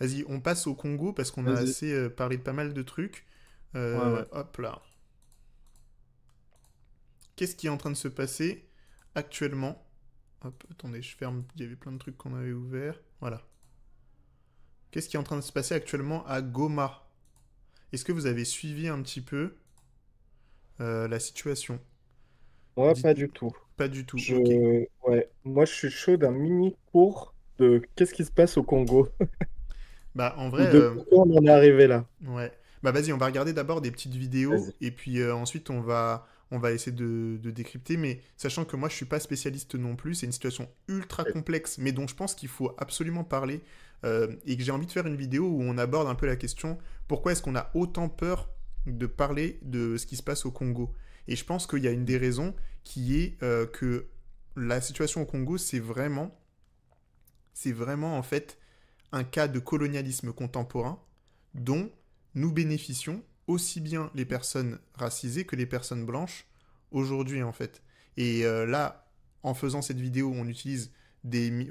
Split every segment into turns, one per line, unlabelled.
Vas-y, on passe au Congo parce qu'on a
Vas-y.
assez parlé de pas mal de trucs.
Ouais, ouais.
Hop là. Qu'est-ce qui est en train de se passer actuellement? Hop, attendez, je ferme. Il y avait plein de trucs qu'on avait ouverts. Voilà. Qu'est-ce qui est en train de se passer actuellement à Goma? Est-ce que vous avez suivi un petit peu la situation?
Moi,
Dites
pas du tout.
pas du tout.
Je...
Ok.
Ouais. Moi, je suis chaud d'un mini cours de qu'est-ce qui se passe au Congo
Bah en
ou
vrai,
de pourquoi on en est arrivé là.
ouais. Bah vas-y, on va regarder d'abord des petites vidéos
Vas-y.
et puis ensuite on va essayer de décrypter. Mais sachant que moi je suis pas spécialiste non plus, c'est une situation ultra complexe, mais dont je pense qu'il faut absolument parler et que j'ai envie de faire une vidéo où on aborde un peu la question pourquoi est-ce qu'on a autant peur de parler de ce qui se passe au Congo. Et je pense qu'il y a une des raisons qui est que la situation au Congo, c'est vraiment en fait un cas de colonialisme contemporain dont nous bénéficions aussi bien les personnes racisées que les personnes blanches aujourd'hui en fait. Et là, en faisant cette vidéo, on utilise des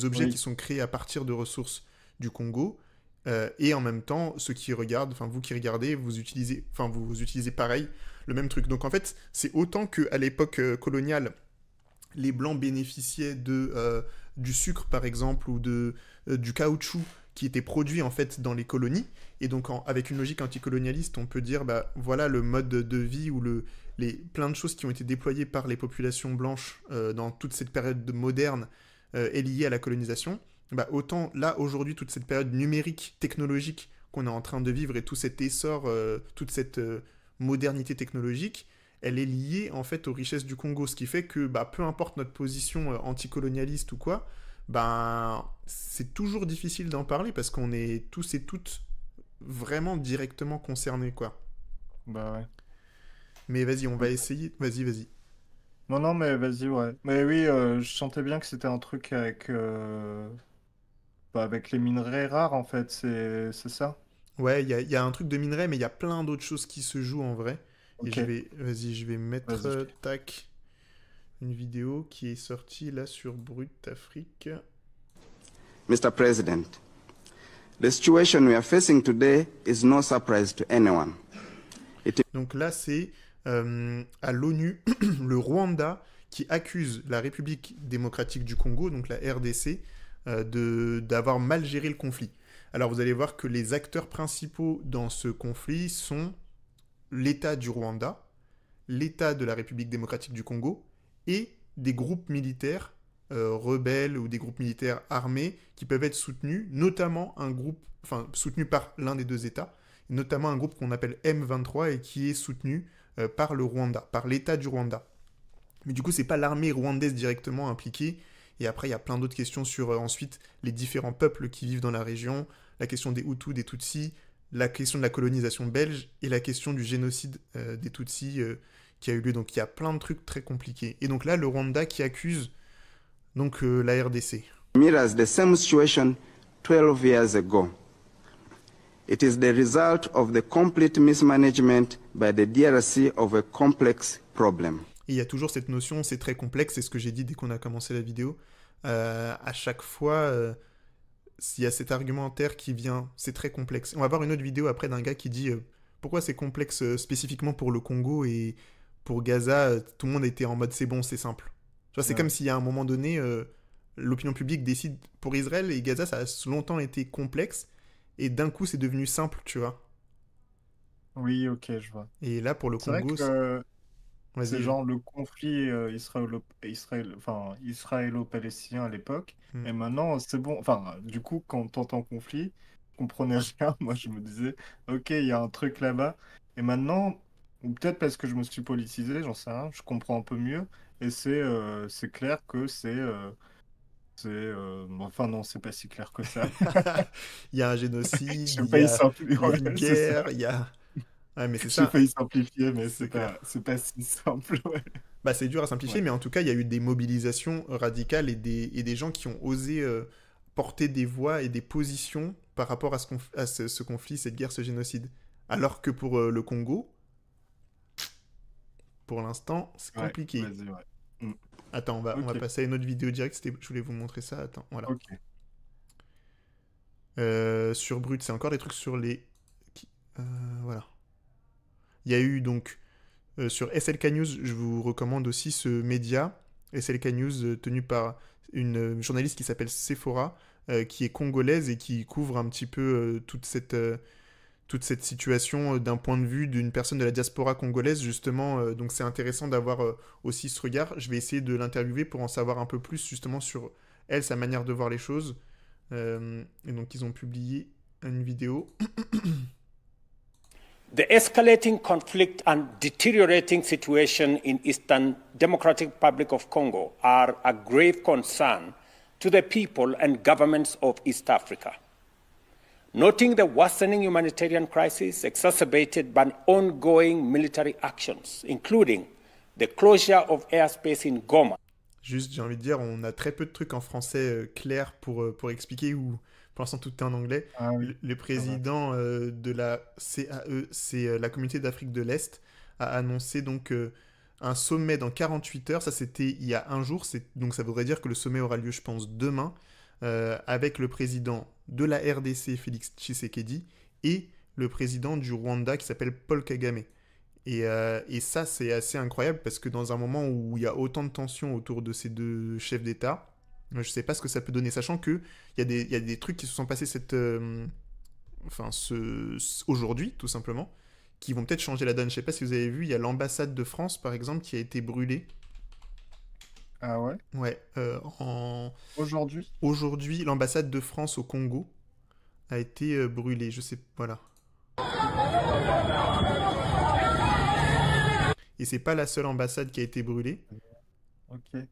objets qui
Oui.
sont créés à partir de ressources du Congo. Et en même temps, ceux qui regardent, enfin vous qui regardez, vous utilisez pareil le même truc. Donc en fait, c'est autant qu'à l'époque coloniale, les blancs bénéficiaient du sucre par exemple ou du caoutchouc qui était produit en fait dans les colonies. Et donc avec une logique anticolonialiste, on peut dire bah voilà le mode de vie ou plein de choses qui ont été déployées par les populations blanches dans toute cette période moderne est liée à la colonisation. Bah, autant là aujourd'hui toute cette période numérique technologique qu'on est en train de vivre et tout cet essor, toute cette modernité technologique, elle est liée en fait aux richesses du Congo, ce qui fait que bah, peu importe notre position anticolonialiste ou quoi, bah, c'est toujours difficile d'en parler parce qu'on est tous et toutes vraiment directement concernés, quoi.
Bah ouais.
Mais vas-y, on va
Ok.
essayer. Vas-y, vas-y.
Non, non, mais vas-y, ouais. Mais oui, je sentais bien que c'était un truc avec, bah, avec les minerais rares, en fait, c'est ça?
Ouais, il y a un truc de minerai, mais il y a plein d'autres choses qui se jouent en vrai. Et
Ok,
vas-y, je vais mettre
vas-y.
tac une vidéo qui est sortie là sur Brut Afrique.
Mr. President, the situation we are facing today is no surprise to anyone. It
Donc là, c'est à l'ONU, le Rwanda, qui accuse la République démocratique du Congo, donc la RDC, d'avoir mal géré le conflit. Alors vous allez voir que les acteurs principaux dans ce conflit sont l'État du Rwanda, l'État de la République démocratique du Congo et des groupes militaires rebelles ou des groupes militaires armés qui peuvent être soutenus, notamment un groupe, enfin soutenu par l'un des deux États, notamment un groupe qu'on appelle M23 et qui est soutenu par le Rwanda, par l'État du Rwanda. Mais du coup, c'est pas l'armée rwandaise directement impliquée. Et après, il y a plein d'autres questions sur ensuite les différents peuples qui vivent dans la région, la question des Hutus, des Tutsis, la question de la colonisation belge et la question du génocide des Tutsis qui a eu lieu. Donc il y a plein de trucs très compliqués. Et donc là, le Rwanda qui accuse donc la RDC.
mirrors the same situation 12 years ago. It is the result of the complete mismanagement by the DRC of a complex problem.
Et il y a toujours cette notion, c'est très complexe, c'est ce que j'ai dit dès qu'on a commencé la vidéo. À chaque fois, s'il y a cet argumentaire qui vient, c'est très complexe. On va voir une autre vidéo après d'un gars qui dit pourquoi c'est complexe spécifiquement pour le Congo et pour Gaza, tout le monde était en mode c'est bon, c'est simple. Tu vois, c'est comme
Ouais.
s'il y a un moment donné, l'opinion publique décide pour Israël et Gaza, ça a longtemps été complexe et d'un coup c'est devenu simple, tu vois.
Oui, ok, je vois.
Et là pour le
C'est vrai
Congo,
que c'est
vas-y.
genre le conflit israélo-palestinien à l'époque.
Hmm.
Et maintenant, c'est bon. Enfin, du coup, quand t'entends conflit, je comprenais rien. Moi, je me disais, ok, il y a un truc là-bas. Et maintenant, ou peut-être parce que je me suis politisé, j'en sais rien, je comprends un peu mieux. Et c'est clair que bon, enfin, non, c'est pas si clair que ça.
Il y a un génocide,
J'ai
il y
failli
a
simplifier.
une
Ouais, c'est ça.
guerre, il y a... Ouais, mais c'est
J'ai
ça,
failli simplifier, mais
c'est clair.
c'est pas si simple. Ouais.
Bah, c'est dur à simplifier,
Ouais.
mais en tout cas, il y a eu des mobilisations radicales et des gens qui ont osé porter des voix et des positions par rapport à ce conflit, cette guerre, ce génocide. Alors que pour le Congo, pour l'instant, c'est
Ouais,
compliqué.
vas-y, ouais. Mm.
Attends, on va
Ok,
passer à une autre vidéo directe. Je voulais vous montrer ça. Attends, voilà.
ok.
Sur Brut, c'est encore des trucs sur les... voilà. Il y a eu donc sur SLK News, je vous recommande aussi ce média, SLK News, tenu par une journaliste qui s'appelle Sephora, qui est congolaise et qui couvre un petit peu toute cette situation d'un point de vue d'une personne de la diaspora congolaise, justement. Donc c'est intéressant d'avoir aussi ce regard. Je vais essayer de l'interviewer pour en savoir un peu plus, justement, sur elle, sa manière de voir les choses. Et donc ils ont publié une vidéo.
The escalating conflict and deteriorating situation in Eastern Democratic Republic of Congo are a grave concern to the people and governments of East Africa. Noting the worsening humanitarian crisis exacerbated by ongoing military actions, including the closure of airspace in Goma.
Juste, j'ai envie de dire, on a très peu de trucs en français clairs pour expliquer, ou pour l'instant tout est en anglais.
Ah oui,
Le président de la CAE, c'est la Communauté d'Afrique de l'Est, a annoncé donc un sommet dans 48 heures. Ça, c'était il y a un jour, donc ça voudrait dire que le sommet aura lieu, je pense, demain, avec le président de la RDC, Félix Tshisekedi, et le président du Rwanda, qui s'appelle Paul Kagame. Et ça, c'est assez incroyable, parce que dans un moment où il y a autant de tensions autour de ces deux chefs d'État, je ne sais pas ce que ça peut donner, sachant qu'il y a des trucs qui se sont passés aujourd'hui, tout simplement, qui vont peut-être changer la donne. Je ne sais pas si vous avez vu, il y a l'ambassade de France, par exemple, qui a été brûlée.
Ah ouais?
Ouais,
Aujourd'hui?
aujourd'hui, l'ambassade de France au Congo a été brûlée. Je sais, voilà. Et c'est pas la seule ambassade qui a été brûlée.
Ok.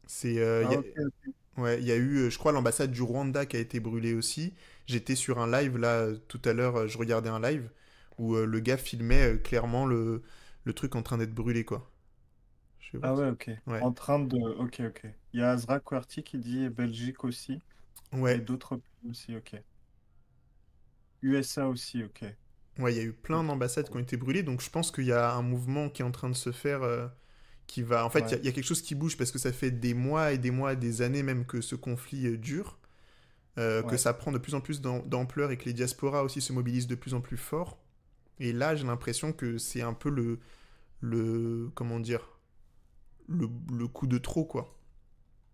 C'est,
Ah, ok, ok.
ouais, il y a eu, je crois, l'ambassade du Rwanda qui a été brûlée aussi. J'étais sur un live là tout à l'heure, je regardais un live où le gars filmait clairement le truc en train d'être brûlé, quoi. Je sais pas.
Ah ouais, ok.
Ouais,
En train de... Ok, ok. Il y a Azra Quarty qui dit Belgique aussi, et
ouais,
d'autres pays aussi, ok. USA aussi, ok.
ouais, il y a eu plein
Ok.
d'ambassades qui ont été brûlées, donc je pense qu'il y a un mouvement qui est en train de se faire, qui va. En fait,
Ouais,
il y a quelque chose qui bouge parce que ça fait des mois et des mois, des années même que ce conflit dure. Que
ouais.
ça prend de plus en plus d'ampleur et que les diasporas aussi se mobilisent de plus en plus fort. Et là, j'ai l'impression que c'est un peu comment dire, le coup de trop, quoi.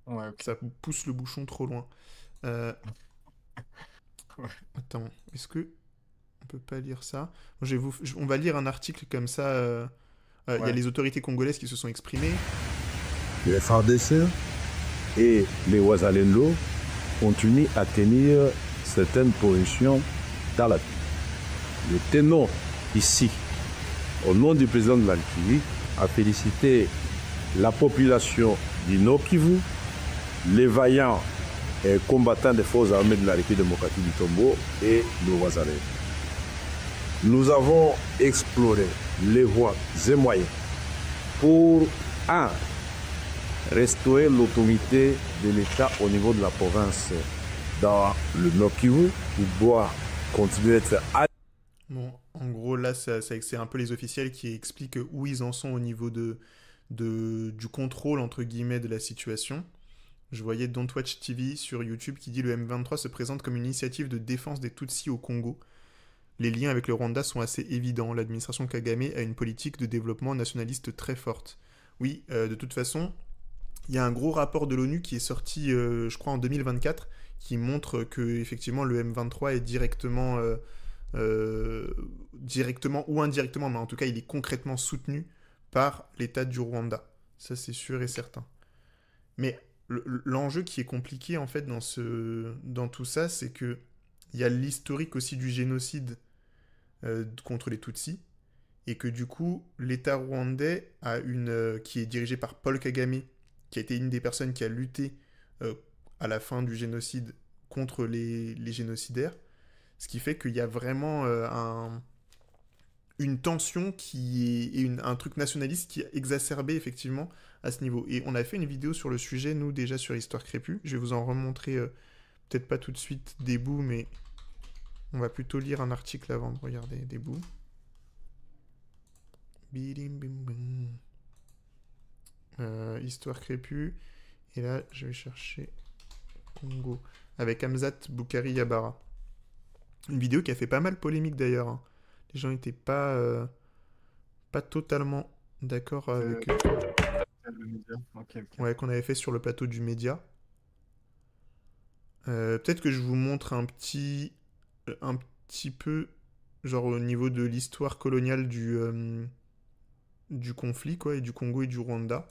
Ouais, ok.
Ça pousse le bouchon trop loin. Euh,
Ouais.
attends, est-ce que on peut pas lire ça? On va lire un article comme ça. Il y a
Ouais.
les autorités congolaises qui se sont exprimées.
Les FARDC et les Ouazalendo continuent à tenir certaines positions dans la ville. Nous tenons ici, au nom du président de la République, à féliciter la population du Nord Kivu, les vaillants et combattants des forces armées de la République démocratique du Congo et le Ouazalendo. Nous avons exploré les voies et moyens pour, un, restaurer l'autorité de l'État au niveau de la province dans le Nord Kivu, qui doit continuer d'être...
Bon, en gros, là, c'est un peu les officiels qui expliquent où ils en sont au niveau du contrôle, entre guillemets, de la situation. Je voyais Don't Watch TV sur YouTube qui dit le M23 se présente comme une initiative de défense des Tutsis au Congo. Les liens avec le Rwanda sont assez évidents. L'administration Kagame a une politique de développement nationaliste très forte. Oui, de toute façon, il y a un gros rapport de l'ONU qui est sorti, je crois, en 2024, qui montre que effectivement le M23 est directement ou indirectement, mais en tout cas, il est concrètement soutenu par l'État du Rwanda. Ça, c'est sûr et certain. Mais l'enjeu qui est compliqué, en fait, dans tout ça, c'est que il y a l'historique aussi du génocide contre les Tutsis, et que du coup, l'État rwandais qui est dirigé par Paul Kagame, qui a été une des personnes qui a lutté à la fin du génocide contre les génocidaires, ce qui fait qu'il y a vraiment une tension et un truc nationaliste qui a exacerbé effectivement à ce niveau. Et on a fait une vidéo sur le sujet, nous, déjà sur Histoire Crépue. Je vais vous en remontrer, peut-être pas tout de suite des bouts, mais on va plutôt lire un article avant de regarder des bouts. Histoire Crépue. Et là, je vais chercher Congo. Avec Hamzat Boukari Yabara. Une vidéo qui a fait pas mal polémique d'ailleurs, hein. Les gens n'étaient pas totalement d'accord avec
Le média. Ok, ok.
ouais, qu'on avait fait sur le plateau du Média. Peut-être que je vous montre un petit peu, genre au niveau de l'histoire coloniale du conflit, quoi, et du Congo et du Rwanda.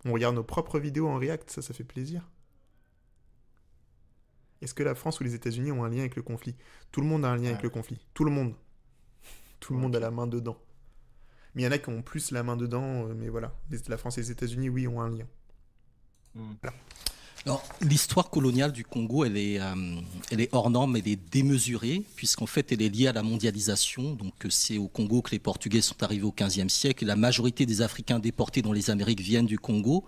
On regarde nos propres vidéos en React, ça fait plaisir. Est-ce que la France ou les États-Unis ont un lien avec le conflit? Tout le monde a un lien avec le conflit. Tout le monde. Tout le monde a la main dedans. Mais il y en a qui ont plus la main dedans, mais voilà. La France et les États-Unis, oui, ont un lien.
Voilà.
Alors, l'histoire coloniale du Congo, elle est hors norme, elle est démesurée, puisqu'en fait, elle est liée à la mondialisation. Donc, c'est au Congo que les Portugais sont arrivés au XVe siècle. Et la majorité des Africains déportés dans les Amériques viennent du Congo.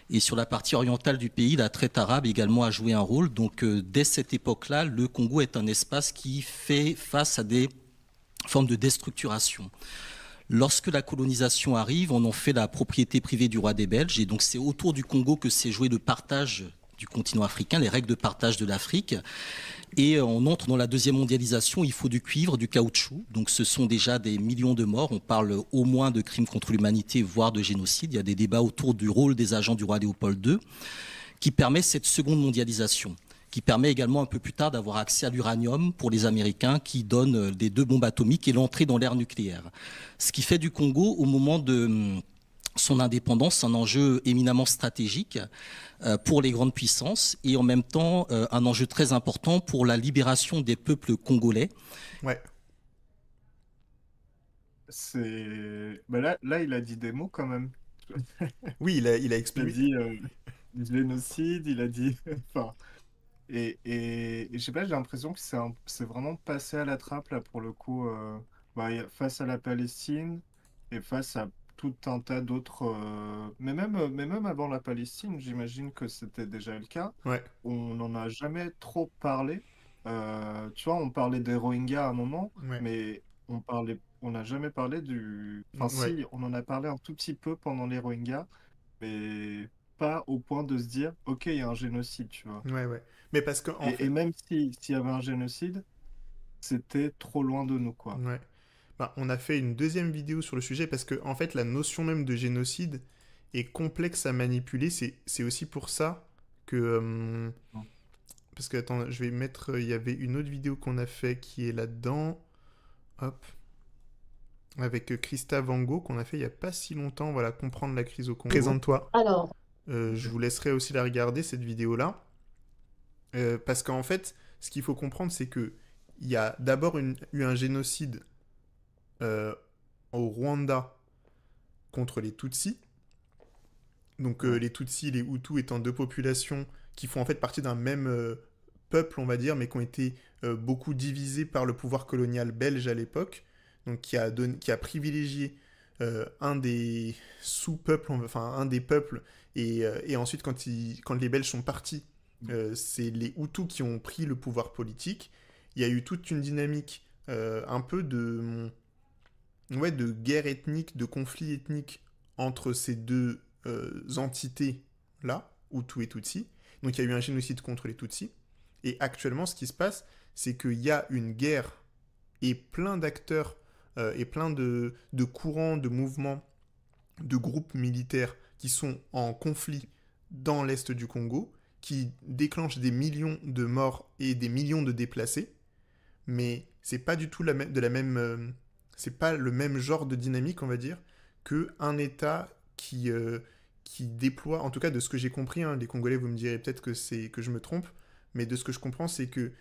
Et sur la partie orientale du pays, la traite arabe également a joué un rôle. Donc, dès cette époque-là, le Congo est un espace qui fait face à des formes de déstructuration. Lorsque la colonisation arrive, on en fait la propriété privée du roi des Belges. Et donc, c'est autour du Congo que s'est joué le partage du continent africain, les règles de partage de l'Afrique. Et on entre dans la deuxième mondialisation, il faut du cuivre, du caoutchouc. Donc ce sont déjà des millions de morts. On parle au moins de crimes contre l'humanité, voire de génocide. Il y a des débats autour du rôle des agents du roi Léopold II qui permet cette seconde mondialisation, qui permet également un peu plus tard d'avoir accès à l'uranium pour les Américains, qui donne les 2 bombes atomiques et l'entrée dans l'ère nucléaire. Ce qui fait du Congo, au moment de son indépendance, un enjeu éminemment stratégique pour les grandes puissances et en même temps un enjeu très important pour la libération des peuples congolais.
Ouais.
Là, il a dit des mots quand même.
Oui, il a
Il a
expliqué.
dit génocide, il a dit. Enfin, et je sais pas, j'ai l'impression que c'est vraiment passé à la trappe là pour le coup, face à la Palestine et face à tout un tas d'autres. Mais même avant la Palestine, j'imagine que c'était déjà le cas.
Ouais.
On n'en a jamais trop parlé. Tu vois, on parlait des Rohingyas à un moment,
Ouais.
mais on n'a jamais parlé du. Enfin,
Ouais.
si, on en a parlé un tout petit peu pendant les Rohingyas, mais pas au point de se dire, ok, il y a un génocide, tu vois.
Ouais, ouais. Mais parce que, en
Et
fait,
même s'il y avait un génocide, c'était trop loin de nous, quoi.
ouais. Bah, on a fait une deuxième vidéo sur le sujet parce que, en fait, la notion même de génocide est complexe à manipuler. C'est aussi pour ça que.
Non.
Parce que, attends, je vais mettre. Il y avait une autre vidéo qu'on a fait qui est là-dedans. Hop. Avec Christa Vango qu'on a fait il n'y a pas si longtemps. Voilà, comprendre la crise au Congo. Présente-toi.
Alors,
Je vous laisserai aussi la regarder, cette vidéo-là. Parce qu'en fait, ce qu'il faut comprendre, c'est que il y a d'abord eu un génocide au Rwanda contre les Tutsis. Donc les Tutsis et les Hutus étant 2 populations qui font en fait partie d'un même peuple, on va dire, mais qui ont été beaucoup divisés par le pouvoir colonial belge à l'époque. Donc qui a privilégié un des sous-peuples, enfin un des peuples, et ensuite quand les Belges sont partis, c'est les Hutus qui ont pris le pouvoir politique. Il y a eu toute une dynamique un peu de guerre ethnique, de conflit ethnique entre ces 2 entités-là, Hutus et Tutsis. Donc il y a eu un génocide contre les Tutsis. Et actuellement, ce qui se passe, c'est qu'il y a une guerre et plein d'acteurs et plein de courants, de mouvements, de groupes militaires qui sont en conflit dans l'est du Congo, qui déclenchent des millions de morts et des millions de déplacés. Mais c'est pas du tout c'est pas le même genre de dynamique, on va dire, qu'un État qui déploie, en tout cas de ce que j'ai compris, hein, les Congolais, vous me direz peut-être que je me trompe, mais de ce que je comprends, c'est que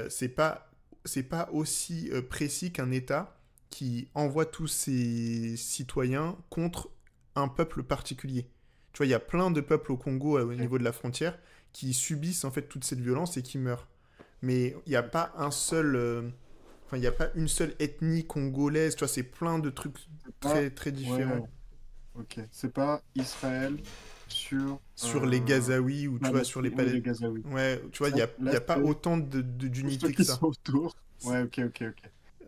c'est pas aussi précis qu'un État qui envoie tous ses citoyens contre un peuple particulier. Tu vois, il y a plein de peuples au Congo au niveau de la frontière qui subissent en fait toute cette violence et qui meurent. Mais il n'y a pas il n'y a pas une seule ethnie congolaise, tu vois, c'est plein de trucs très, très différents.
Ouais. Ok, c'est pas Israël sur
les Gazaouis ou tu vois, sur les
les Gazaouis.
Ouais, tu vois, il n'y a pas autant d'unité que ça.
Autour. Ouais, ok.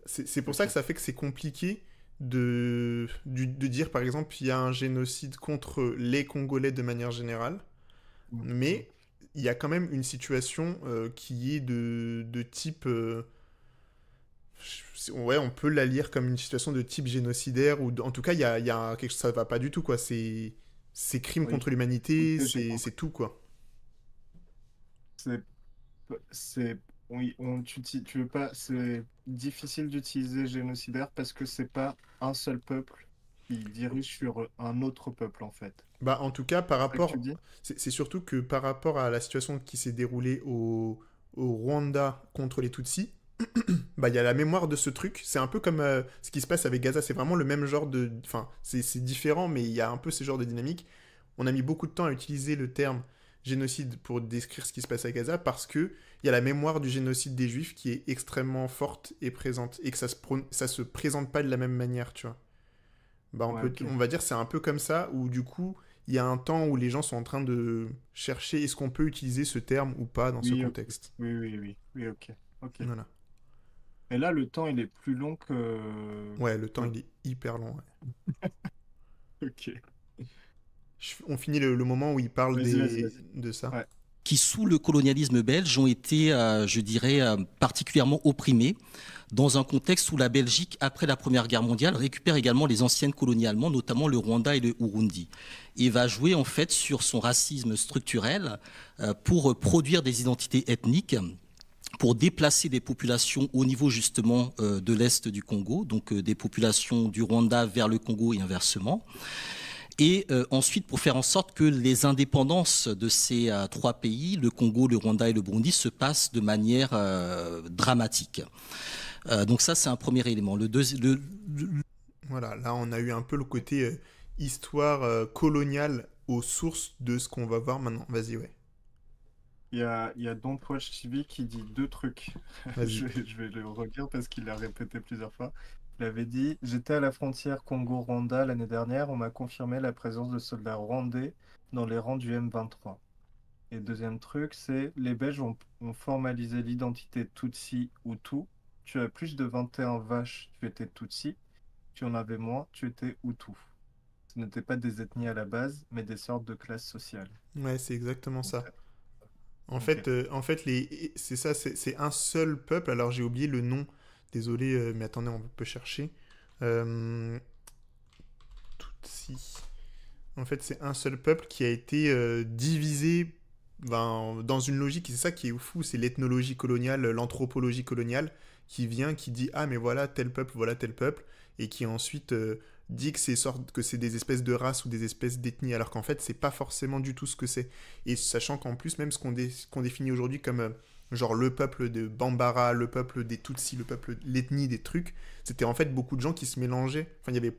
C'est pour ça que ça fait que c'est compliqué de dire, par exemple, il y a un génocide contre les Congolais de manière générale, mais il y a quand même une situation qui est de type... ouais, on peut la lire comme une situation de type génocidaire, ou en tout cas, il y a quelque chose, ça va pas du tout, quoi. C'est crime
Oui.
contre l'humanité,
Ok, j'ai compris.
c'est tout, quoi.
C'est, c'est, oui, tu veux pas, c'est difficile d'utiliser génocidaire parce que c'est pas un seul peuple qui dirige sur un autre peuple, en fait.
Bah, en tout cas, par
C'est ça que tu
rapport...
dis?
C'est surtout que par rapport à la situation qui s'est déroulée au Rwanda contre les Tutsis, bah, il y a la mémoire de ce truc. C'est un peu comme ce qui se passe avec Gaza. C'est vraiment le même genre de... Enfin, c'est différent, mais il y a un peu ce genre de dynamique. On a mis beaucoup de temps à utiliser le terme génocide pour décrire ce qui se passe à Gaza parce que il y a la mémoire du génocide des Juifs qui est extrêmement forte et présente et que ça se présente pas de la même manière, tu vois. Bah,
Ouais, ok.
on va dire c'est un peu comme ça où du coup il y a un temps où les gens sont en train de chercher est-ce qu'on peut utiliser ce terme ou pas dans ce
Oui, ok.
contexte.
Oui, ok. Ok.
Voilà.
Et là, le temps, il est plus long que...
Ouais, le temps
Ouais,
il est hyper long. Ouais.
ok.
On finit le moment où il parle
Vas-y.
de ça.
Ouais.
Qui, sous le colonialisme belge, ont été, je dirais, particulièrement opprimés, dans un contexte où la Belgique, après la Première Guerre mondiale, récupère également les anciennes colonies allemandes, notamment le Rwanda et le Burundi, et va jouer en fait sur son racisme structurel pour produire des identités ethniques, pour déplacer des populations au niveau justement de l'Est du Congo, donc des populations du Rwanda vers le Congo et inversement. Et ensuite, pour faire en sorte que les indépendances de ces trois pays, le Congo, le Rwanda et le Burundi, se passent de manière dramatique. Donc ça, c'est un premier élément.
Voilà, là on a eu un peu le côté histoire coloniale aux sources de ce qu'on va voir maintenant. Vas-y, ouais.
Il y a Don't Watch TV qui dit deux trucs.
Vas-y.
Je vais le redire parce qu'il l'a répété plusieurs fois. Il avait dit, j'étais à la frontière Congo-Rwanda l'année dernière, on m'a confirmé la présence de soldats rwandais dans les rangs du M23. Et deuxième truc, c'est les Belges ont formalisé l'identité Tutsi-Hutu. Tu as plus de 21 vaches, tu étais Tutsi. Tu en avais moins, tu étais Hutu. Ce n'étaient pas des ethnies à la base, mais des sortes de classes sociales.
Ouais, c'est exactement
Donc,
ça.
ok.
En fait c'est ça, c'est un seul peuple. Alors j'ai oublié le nom. Désolé, mais attendez, on peut chercher. Euh, Tutsi. En fait, c'est un seul peuple qui a été divisé ben, dans une logique, et c'est ça qui est fou, c'est l'ethnologie coloniale, l'anthropologie coloniale, qui vient, qui dit ah mais voilà tel peuple, et qui ensuite dit que que c'est des espèces de races ou des espèces d'ethnies, alors qu'en fait c'est pas forcément du tout ce que c'est. Et sachant qu'en plus même ce qu'on définit aujourd'hui comme genre le peuple de Bambara, le peuple des Tutsis, l'ethnie des trucs, c'était en fait beaucoup de gens qui se mélangeaient. Enfin, il y avait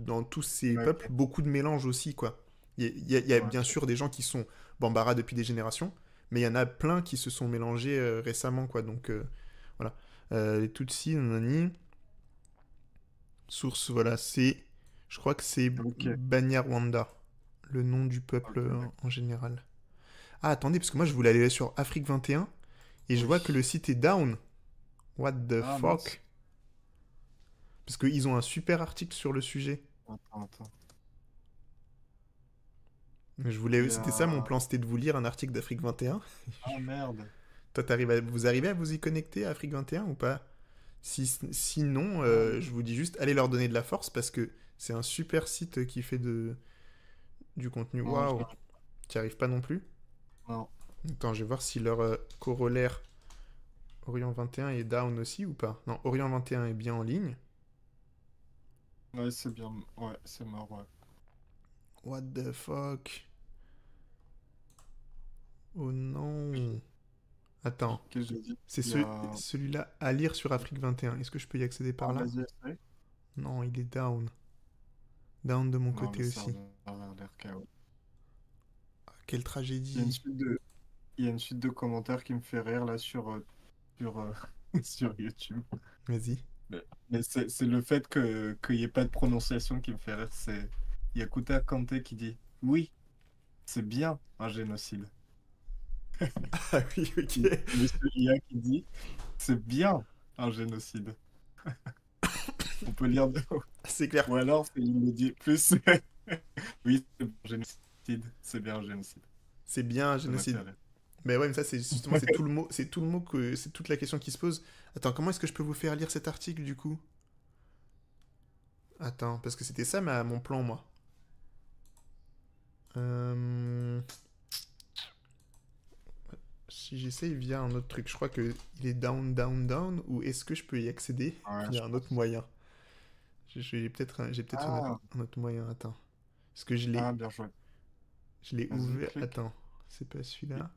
dans tous ces
Ouais,
peuples,
ok.
beaucoup de mélanges aussi, quoi. Il y a
Ouais,
bien
ok.
sûr des gens qui sont Bambara depuis des générations, mais il y en a plein qui se sont mélangés récemment, quoi. Donc, voilà. Les Tutsis, nanani. Source, voilà, je crois que c'est
Ok.
Banyarwanda, le nom du peuple
Ok, d'accord.
en général. Ah, attendez, parce que moi je voulais aller sur Afrique 21 et je
Oui.
vois que le site est down. What the
Ah mince.
fuck? Parce qu'ils ont un super article sur le sujet.
Attends. Il y
C'était ça mon
a...
plan, c'était de vous lire un article d'Afrique 21.
Ah merde.
Toi, vous arrivez à vous y connecter à Afrique 21 ou pas? Sinon,
Ah,
je vous dis juste, allez leur donner de la force parce que c'est un super site qui fait du contenu.
non,
Waouh, tu n'y arrives pas non plus?
non.
Attends, je vais voir si leur corollaire Orient 21 est down aussi ou pas. Non, Orient 21 est bien en ligne.
Ouais, c'est bien. Ouais, c'est mort, ouais.
What the fuck? Oh non. Attends,
Qu'est-ce que j'ai dit?
c'est
Il y a...
celui-là à lire sur Afrique 21. Est-ce que je peux y accéder par
Ah,
là?
vas-y, essaye.
Non, il est down. Down de mon
Non,
côté
le
aussi.
serveur a l'air KO.
Ah, quelle
Il y a une
tragédie.
suite de... Il y a une suite de commentaires qui me fait rire là sur, sur YouTube.
Vas-y.
Mais c'est le fait qu'il n'y ait pas de prononciation qui me fait rire. C'est Yakuta Kante qui dit oui, c'est bien un génocide.
Ah oui, ok.
Monsieur IA qui dit c'est bien un génocide. On peut lire de...
C'est clair.
Ou alors il le dit plus oui, c'est bien un génocide. C'est bien un génocide.
C'est bien un
Ça m'a fait
génocide.
rire.
Mais ouais, mais ça, c'est justement, c'est tout le mot, c'est tout le mot que, c'est toute la question qui se pose. Attends, comment est-ce que je peux vous faire lire cet article du coup? Attends, parce que c'était ça mon plan, moi. Euh, Si j'essaye via un autre truc, je crois que il est down, down, down, ou est-ce que je peux y accéder
Ouais,
via
je
un autre
pense.
moyen? J'ai peut-être
Ah,
un autre moyen, attends. Est-ce que
bien joué.
je l'ai
Vas-y,
ouvert?
clique.
Attends, c'est pas
Il
celui-là?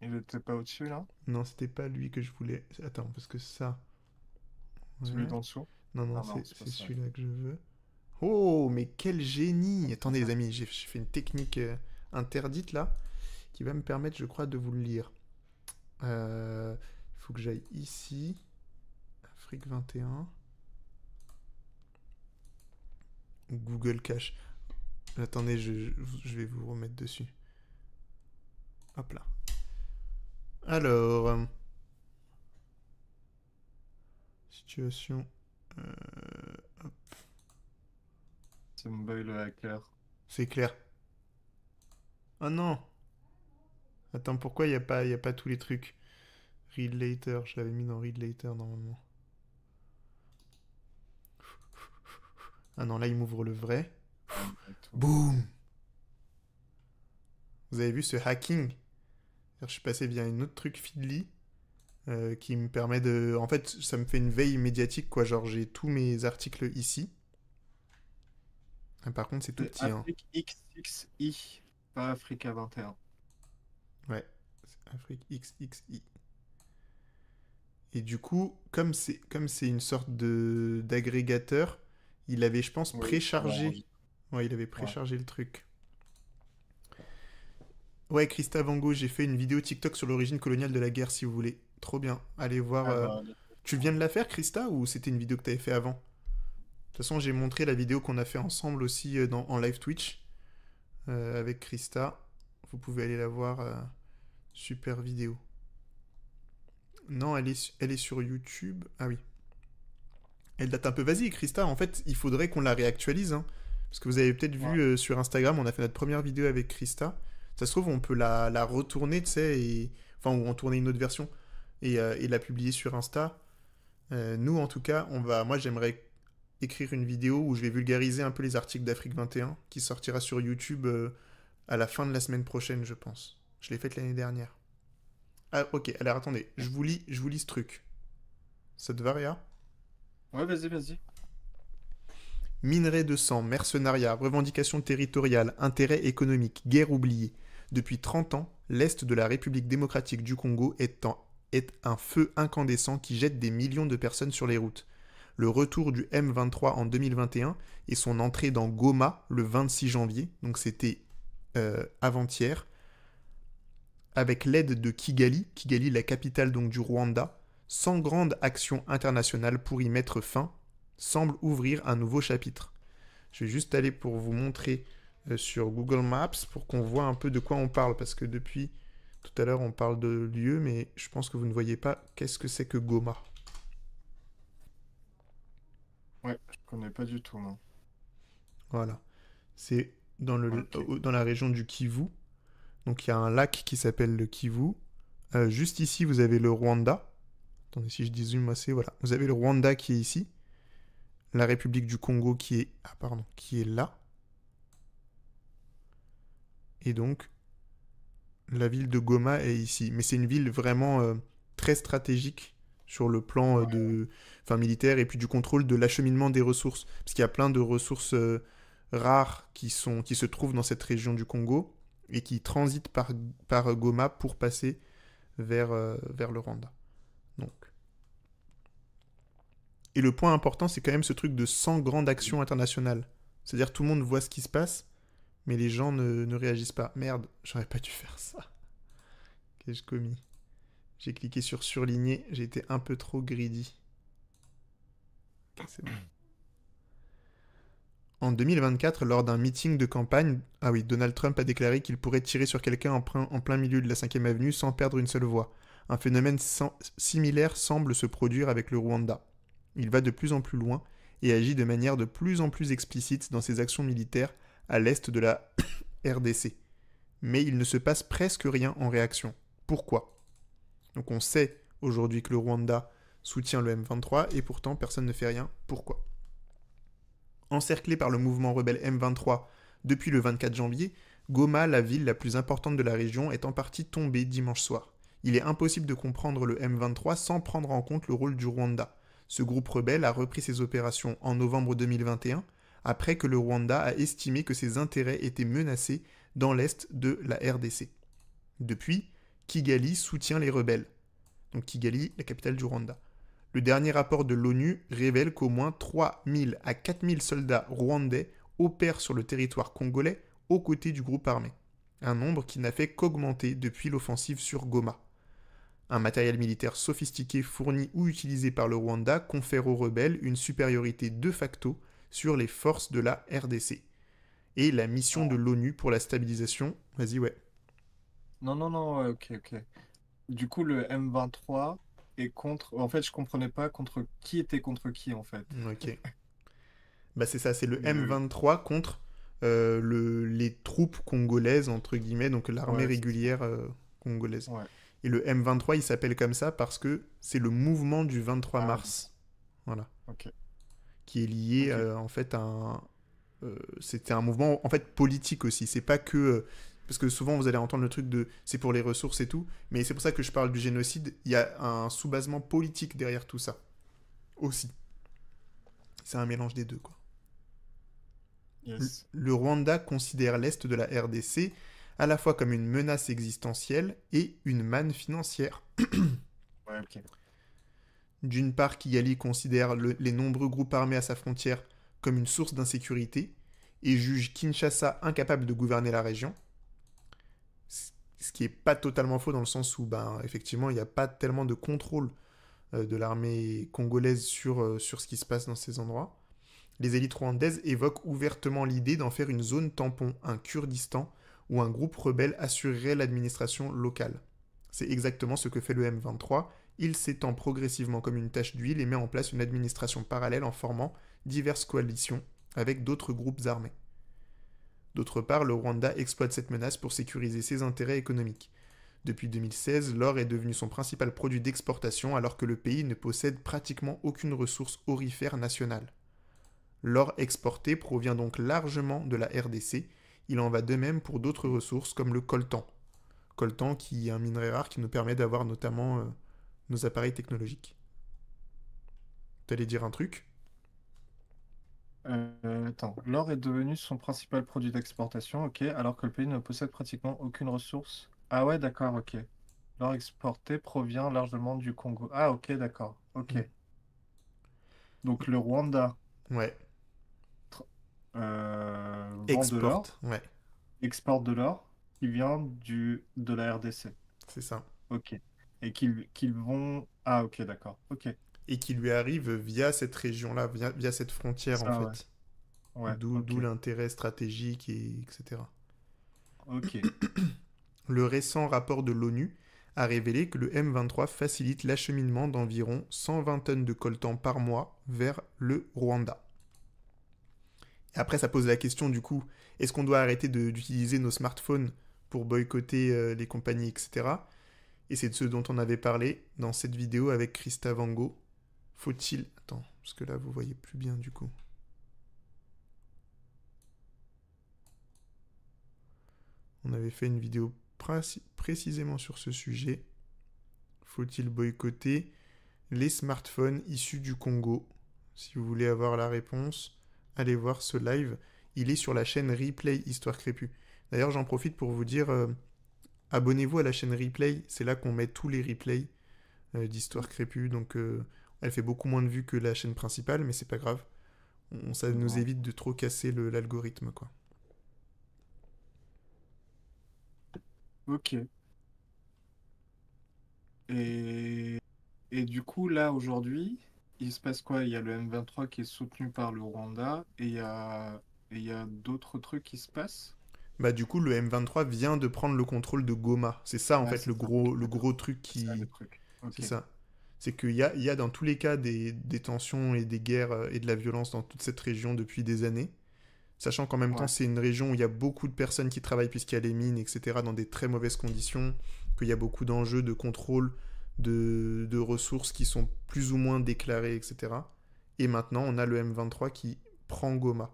il était pas au-dessus, là?
Non, c'était pas lui que je voulais. Attends, parce que ça.
Celui
Ouais.
d'en dessous?
Non, non,
Ah non, c'est pas
c'est
ça.
celui-là que je veux. Oh, mais quel génie! Attendez, les amis, j'ai fait une technique interdite là, qui va me permettre, je crois, de vous le lire. Il faut que j'aille ici. Afrique 21. Google Cache. Attendez, je vais vous remettre dessus. Hop là. Alors. Situation. Hop.
C'est Mboy le hacker.
C'est clair. Ah non! Attends, pourquoi il y a pas tous les trucs? Read later, je l'avais mis dans read later normalement. Ah non, là il m'ouvre le vrai.
Et tout.
Boum! Vous avez vu ce hacking? Je suis passé via une autre truc Feedly qui me permet de... En fait, ça me fait une veille médiatique, quoi. Genre, j'ai tous mes articles ici. Ah, par contre, c'est tout
C'est
petit, hein.
Afrique XXI, pas Africa 21.
Ouais, c'est Afrique XXI. Et du coup, comme c'est une sorte de d'agrégateur, il avait, je pense,
Oui,
préchargé. Ouais, il avait
ouais.
préchargé le truc. Ouais, Christa Vango, j'ai fait une vidéo TikTok sur l'origine coloniale de la guerre, si vous voulez. Trop bien. Allez voir.
Ah bah,
Tu viens de la faire, Christa, ou c'était une vidéo que t'avais fait avant? De toute façon, j'ai montré la vidéo qu'on a fait ensemble aussi en live Twitch avec Christa. Vous pouvez aller la voir. Super vidéo. Non, elle est sur YouTube. Ah oui. Elle date un peu. Vas-y, Christa, en fait, il faudrait qu'on la réactualise, hein. Parce que vous avez peut-être vu
ouais.
sur Instagram, on a fait notre première vidéo avec Christa. Ça se trouve, on peut la retourner, tu sais, enfin, ou en tourner une autre version et la publier sur Insta. Nous, en tout cas, moi, j'aimerais écrire une vidéo où je vais vulgariser un peu les articles d'Afrique 21 qui sortira sur YouTube à la fin de la semaine prochaine, je pense. Je l'ai faite l'année dernière. Ah, ok. Alors, attendez. Je vous lis ce truc. Ça te va, Réa?
Ouais, vas-y.
Minerais de sang, mercenariat, revendications territoriales, intérêts économiques, guerre oubliée. Depuis 30 ans, l'Est de la République démocratique du Congo est un feu incandescent qui jette des millions de personnes sur les routes. Le retour du M23 en 2021 et son entrée dans Goma le 26 janvier, donc c'était avant-hier, avec l'aide de Kigali, la capitale donc du Rwanda, sans grande action internationale pour y mettre fin, semble ouvrir un nouveau chapitre. Je vais juste aller pour vous montrer sur Google Maps pour qu'on voit un peu de quoi on parle, parce que depuis tout à l'heure on parle de lieu, mais je pense que vous ne voyez pas qu'est-ce que c'est que Goma.
Ouais, je connais pas du tout, non.
Voilà. C'est
Ok.
dans la région du Kivu. Donc il y a un lac qui s'appelle le Kivu. Juste ici, vous avez le Rwanda. Attendez, si je dis zoom assez, voilà. Vous avez le Rwanda qui est ici. La République du Congo qui est là. Et donc, la ville de Goma est ici. Mais c'est une ville vraiment très stratégique sur le plan
Ouais,
militaire et puis du contrôle de l'acheminement des ressources. Parce qu'il y a plein de ressources rares qui se trouvent dans cette région du Congo et qui transitent par Goma pour passer vers le Rwanda. Donc. Et le point important, c'est quand même ce truc de sans grande action internationale. C'est-à-dire tout le monde voit ce qui se passe, mais les gens ne réagissent pas. Merde, j'aurais pas dû faire ça. Qu'ai-je commis? J'ai cliqué sur surligner, j'ai été un peu trop greedy. Ok, c'est bon. En 2024, lors d'un meeting de campagne, Donald Trump a déclaré qu'il pourrait tirer sur quelqu'un en plein milieu de la 5e avenue sans perdre une seule voix. Un phénomène similaire semble se produire avec le Rwanda. Il va de plus en plus loin et agit de manière de plus en plus explicite dans ses actions militaires à l'est de la RDC. mais il ne se passe presque rien en réaction. Pourquoi? Donc on sait aujourd'hui que le Rwanda soutient le M23 et pourtant personne ne fait rien. Pourquoi? Encerclé par le mouvement rebelle M23 depuis le 24 janvier, Goma, la ville la plus importante de la région, est en partie tombée dimanche soir. Il est impossible de comprendre le M23 sans prendre en compte le rôle du Rwanda. Ce groupe rebelle a repris ses opérations en novembre 2021, après que le Rwanda a estimé que ses intérêts étaient menacés dans l'est de la RDC. Depuis, Kigali soutient les rebelles. Donc Kigali, la capitale du Rwanda. Le dernier rapport de l'ONU révèle qu'au moins 3000 à 4000 soldats rwandais opèrent sur le territoire congolais aux côtés du groupe armé. Un nombre qui n'a fait qu'augmenter depuis l'offensive sur Goma. Un matériel militaire sophistiqué fourni ou utilisé par le Rwanda confère aux rebelles une supériorité de facto sur les forces de la RDC. Et la mission de l'ONU pour la stabilisation... Vas-y, ouais.
Non, ouais, ok. Du coup, le M23 est contre... En fait, je comprenais pas contre qui était contre qui, en fait.
Ok. Bah c'est ça, c'est le M23 contre les troupes congolaises, entre guillemets, donc l'armée régulière congolaise.
Ouais.
Et le M23, il s'appelle comme ça parce que c'est le mouvement du 23 mars. Voilà.
Ok.
Qui est lié, en fait, à un... c'était un mouvement, en fait, politique aussi. C'est pas que... parce que souvent, vous allez entendre le truc de... c'est pour les ressources et tout. Mais c'est pour ça que je parle du génocide. Il y a un sous-basement politique derrière tout ça. Aussi. C'est un mélange des deux, quoi.
Yes.
Le Rwanda considère l'Est de la RDC à la fois comme une menace existentielle et une manne financière.
Ouais, ok.
D'une part, Kigali considère les nombreux groupes armés à sa frontière comme une source d'insécurité et juge Kinshasa incapable de gouverner la région. Ce qui n'est pas totalement faux dans le sens où, effectivement, il n'y a pas tellement de contrôle de l'armée congolaise sur ce qui se passe dans ces endroits. Les élites rwandaises évoquent ouvertement l'idée d'en faire une zone tampon, un Kurdistan, où un groupe rebelle assurerait l'administration locale. C'est exactement ce que fait le M23. Il s'étend progressivement comme une tache d'huile et met en place une administration parallèle en formant diverses coalitions avec d'autres groupes armés. D'autre part, le Rwanda exploite cette menace pour sécuriser ses intérêts économiques. Depuis 2016, l'or est devenu son principal produit d'exportation alors que le pays ne possède pratiquement aucune ressource aurifère nationale. L'or exporté provient donc largement de la RDC. Il en va de même pour d'autres ressources comme le coltan. Coltan qui est un minerai rare qui nous permet d'avoir notamment nos appareils technologiques. T'allais dire un truc?
Attends. L'or est devenu son principal produit d'exportation, ok, alors que le pays ne possède pratiquement aucune ressource. Ah ouais, d'accord, ok. L'or exporté provient largement du Congo. Ah ok, d'accord, ok. Donc le Rwanda
Ouais.
vend de l'or,
Exporte, ouais,
exporte de l'or qui vient de la RDC.
c'est ça.
Ok. Et qu'ils vont... Ah ok, d'accord, ok.
Et qui lui arrive via cette région-là, via cette frontière
Ça,
en
ouais.
fait.
Ouais,
D'où
ok.
l'intérêt stratégique, etc.
Ok.
Le récent rapport de l'ONU a révélé que le M23 facilite l'acheminement d'environ 120 tonnes de coltan par mois vers le Rwanda. Et après, ça pose la question du coup, est-ce qu'on doit arrêter d'utiliser nos smartphones pour boycotter les compagnies, etc. Et c'est de ce dont on avait parlé dans cette vidéo avec Christa Vango. Faut-il... Attends, parce que là, vous voyez plus bien du coup. On avait fait une vidéo précisément sur ce sujet. Faut-il boycotter les smartphones issus du Congo? Si vous voulez avoir la réponse, allez voir ce live. Il est sur la chaîne Replay Histoire Crépue. D'ailleurs, j'en profite pour vous dire, abonnez-vous à la chaîne Replay. C'est là qu'on met tous les replays d'Histoire Crépue. Donc, elle fait beaucoup moins de vues que la chaîne principale, mais c'est pas grave. Ça nous évite de trop casser l'algorithme, quoi.
Ok. Et du coup, là, aujourd'hui, il se passe quoi? Il y a le M23 qui est soutenu par le Rwanda et il y a d'autres trucs qui se passent?
Bah du coup, le M23 vient de prendre le contrôle de Goma. C'est ça, en
Ah,
fait,
c'est ça.
le gros truc
C'est ça le
qui...
truc. Ok.
C'est ça. C'est qu'il y a dans tous les cas des tensions et des guerres et de la violence dans toute cette région depuis des années. Sachant qu'en même temps,
Ouais.
c'est une région où il y a beaucoup de personnes qui travaillent puisqu'il y a les mines, etc., dans des très mauvaises conditions, qu'il y a beaucoup d'enjeux de contrôle de ressources qui sont plus ou moins déclarées, etc. Et maintenant, on a le M23 qui prend Goma.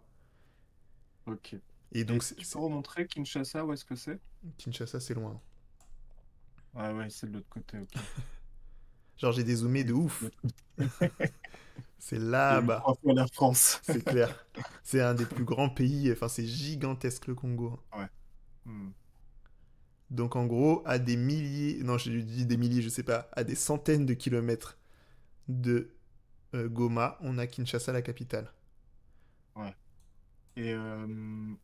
Ok.
Et
Et
donc,
tu peux remontrer Kinshasa, où est-ce que c'est?
Kinshasa, c'est loin.
Ah ouais, c'est de l'autre côté, ok.
Genre, j'ai dézoomé de
Oui,
ouf.
de l'autre côté.
C'est
Il y a eu
là-bas.
3 fois la France.
C'est clair. C'est un des plus grands pays. Enfin, c'est gigantesque le Congo.
Ouais. Hmm.
Donc, en gros, à des milliers. Non, j'ai dit des milliers, je sais pas. À des centaines de kilomètres de Goma, on a Kinshasa, la capitale.
Ouais. Et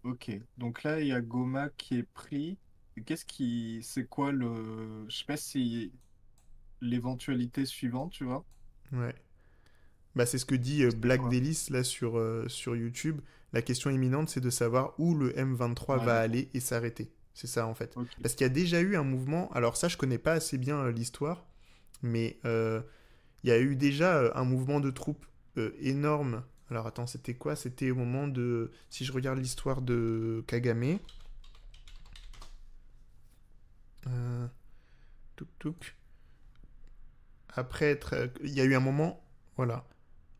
ok. Donc là, il y a Goma qui est pris. Et c'est quoi je sais pas si l'éventualité suivante, tu vois?
Ouais. Bah, c'est ce que dit
C'est
Black
quoi?
Delis là sur YouTube. La question imminente, c'est de savoir où le M23
Ouais,
va
d'accord.
aller et s'arrêter. C'est ça en fait.
Ok.
Parce qu'il y a déjà eu un mouvement. Alors ça, je connais pas assez bien l'histoire, mais il y a eu déjà un mouvement de troupes énorme. Alors attends, c'était quoi? C'était au moment de. Si je regarde l'histoire de Kagame. Euh, Touk touk. Après être. Il y a eu un moment. Voilà.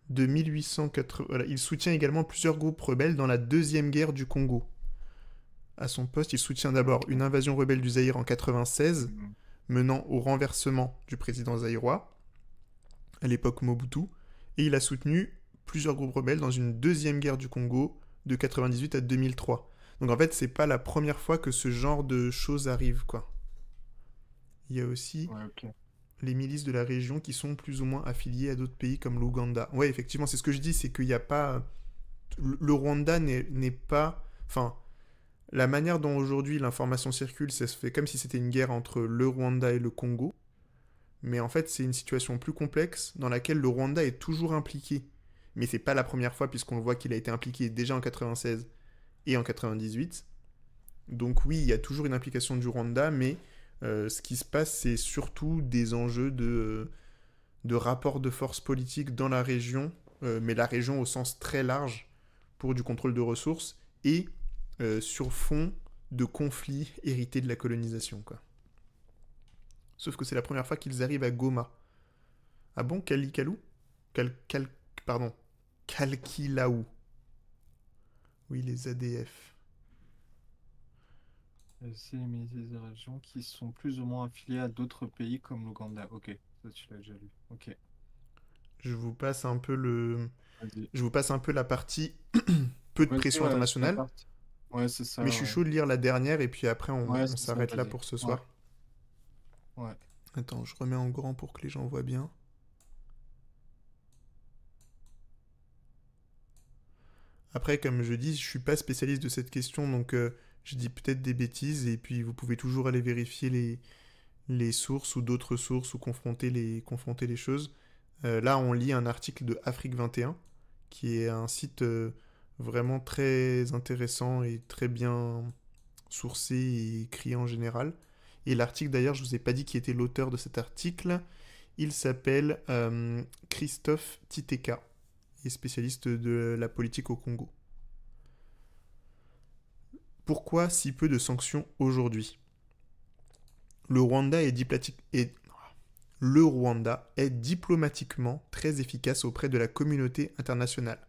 De 1880. Voilà, il soutient également plusieurs groupes rebelles dans la deuxième guerre du Congo. À son poste, il soutient d'abord
Ok.
une invasion rebelle du Zaïre en 96,
Hmm.
menant au renversement du président zaïrois, à l'époque Mobutu, et il a soutenu plusieurs groupes rebelles dans une deuxième guerre du Congo de 98 à 2003. Donc en fait, c'est pas la première fois que ce genre de choses arrive, quoi. Il y a aussi
Ouais, ok.
les milices de la région qui sont plus ou moins affiliées à d'autres pays comme l'Ouganda. Ouais, effectivement, c'est ce que je dis, c'est qu'il n'y a pas... Le Rwanda n'est pas... Enfin, la manière dont aujourd'hui l'information circule, ça se fait comme si c'était une guerre entre le Rwanda et le Congo. Mais en fait, c'est une situation plus complexe dans laquelle le Rwanda est toujours impliqué. Mais c'est pas la première fois puisqu'on le voit qu'il a été impliqué déjà en 96 et en 98. Donc oui, il y a toujours une implication du Rwanda, mais ce qui se passe, c'est surtout des enjeux de rapport de force politique dans la région, mais la région au sens très large pour du contrôle de ressources et sur fond de conflits hérités de la colonisation, quoi. Sauf que c'est la première fois qu'ils arrivent à Goma. Ah bon, Kalikalou Pardon. Kalkilaou. Oui, les ADF.
C'est les milices des régions qui sont plus ou moins affiliées à d'autres pays comme l'Ouganda. Ok, ça tu l'as déjà lu. Ok,
Je vous passe un peu le...
vas-y.
Je vous passe un peu la partie peu de
Vas-y,
pression
ouais, c'est la
internationale.
partie. Ouais, c'est
Mais
ça,
je suis
ouais.
chaud de lire la dernière et puis après
Ouais,
on
c'est ça,
s'arrête là
vas-y.
pour ce
Ouais,
soir.
ouais.
Attends, je remets en grand pour que les gens voient bien. Après, comme je dis, je suis pas spécialiste de cette question, donc je dis peut-être des bêtises et puis vous pouvez toujours aller vérifier les sources ou d'autres sources ou confronter les choses. Là, on lit un article de Afrique 21, qui est un site vraiment très intéressant et très bien sourcé et écrit en général. Et l'article, d'ailleurs, je vous ai pas dit qui était l'auteur de cet article. Il s'appelle Christophe Titeka, et spécialiste de la politique au Congo. Pourquoi si peu de sanctions aujourd'hui? Le Rwanda est diplomatiquement très efficace auprès de la communauté internationale.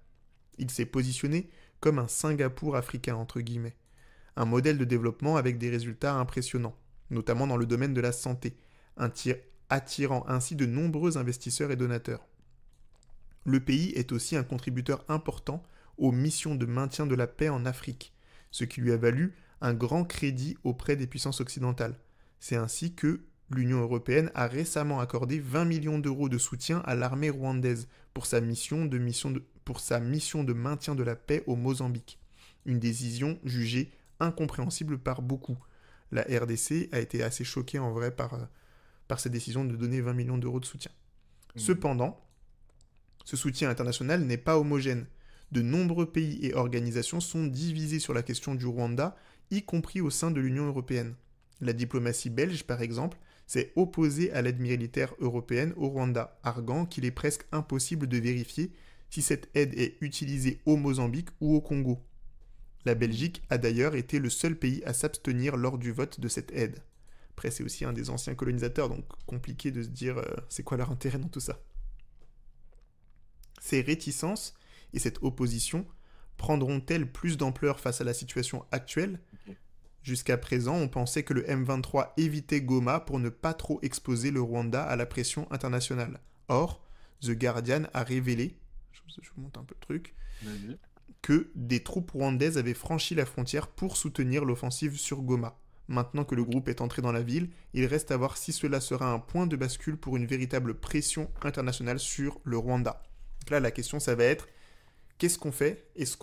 Il s'est positionné comme un Singapour africain, entre guillemets. Un modèle de développement avec des résultats impressionnants, notamment dans le domaine de la santé, attirant ainsi de nombreux investisseurs et donateurs. Le pays est aussi un contributeur important aux missions de maintien de la paix en Afrique, ce qui lui a valu un grand crédit auprès des puissances occidentales. C'est ainsi que l'Union européenne a récemment accordé 20 millions d'euros de soutien à l'armée rwandaise pour sa mission de maintien de la paix au Mozambique. Une décision jugée incompréhensible par beaucoup. La RDC a été assez choquée en vrai par cette décision de donner 20 millions d'euros de soutien. Cependant, ce soutien international n'est pas homogène. De nombreux pays et organisations sont divisés sur la question du Rwanda, y compris au sein de l'Union européenne. La diplomatie belge, par exemple, s'est opposée à l'aide militaire européenne au Rwanda, arguant qu'il est presque impossible de vérifier si cette aide est utilisée au Mozambique ou au Congo. La Belgique a d'ailleurs été le seul pays à s'abstenir lors du vote de cette aide. Après, c'est aussi un des anciens colonisateurs, donc compliqué de se dire c'est quoi leur intérêt dans tout ça. Ces réticences et cette opposition prendront-elles plus d'ampleur face à la situation actuelle ? Jusqu'à présent, on pensait que le M23 évitait Goma pour ne pas trop exposer le Rwanda à la pression internationale. Or, The Guardian a révélé, je vous montre un peu le truc, que des troupes rwandaises avaient franchi la frontière pour soutenir l'offensive sur Goma. Maintenant que le groupe est entré dans la ville, il reste à voir si cela sera un point de bascule pour une véritable pression internationale sur le Rwanda. Donc là, la question, ça va être, qu'est-ce qu'on fait ? Est-ce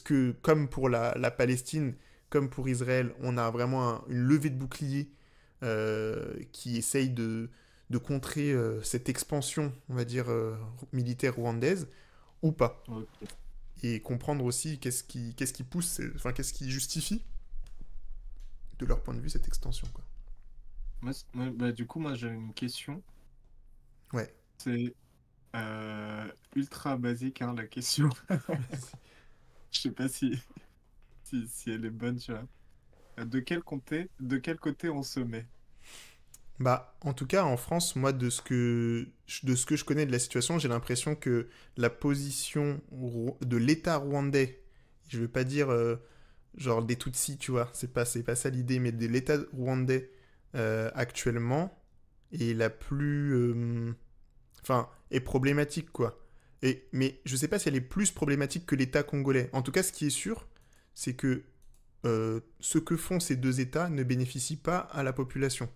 que, comme pour la Palestine, comme pour Israël, on a vraiment une levée de bouclier qui essaye de contrer cette expansion, on va dire, militaire rwandaise, ou pas ?
Ok.
Et comprendre aussi qu'est-ce qui pousse, qu'est-ce qui justifie, de leur point de vue, cette extension, quoi.
Du coup, moi, j'ai une question.
Ouais.
C'est ultra basique, hein, la question. Je sais pas si elle est bonne, tu vois. De quel côté on se met?
Bah, en tout cas, en France, moi, de ce que je connais de la situation, j'ai l'impression que la position de l'État rwandais, je veux pas dire genre des Tutsis, tu vois, c'est pas ça l'idée, mais de l'État rwandais actuellement est la plus, est problématique, quoi. Mais je sais pas si elle est plus problématique que l'État congolais. En tout cas, ce qui est sûr, c'est que ce que font ces deux États ne bénéficie pas à la population.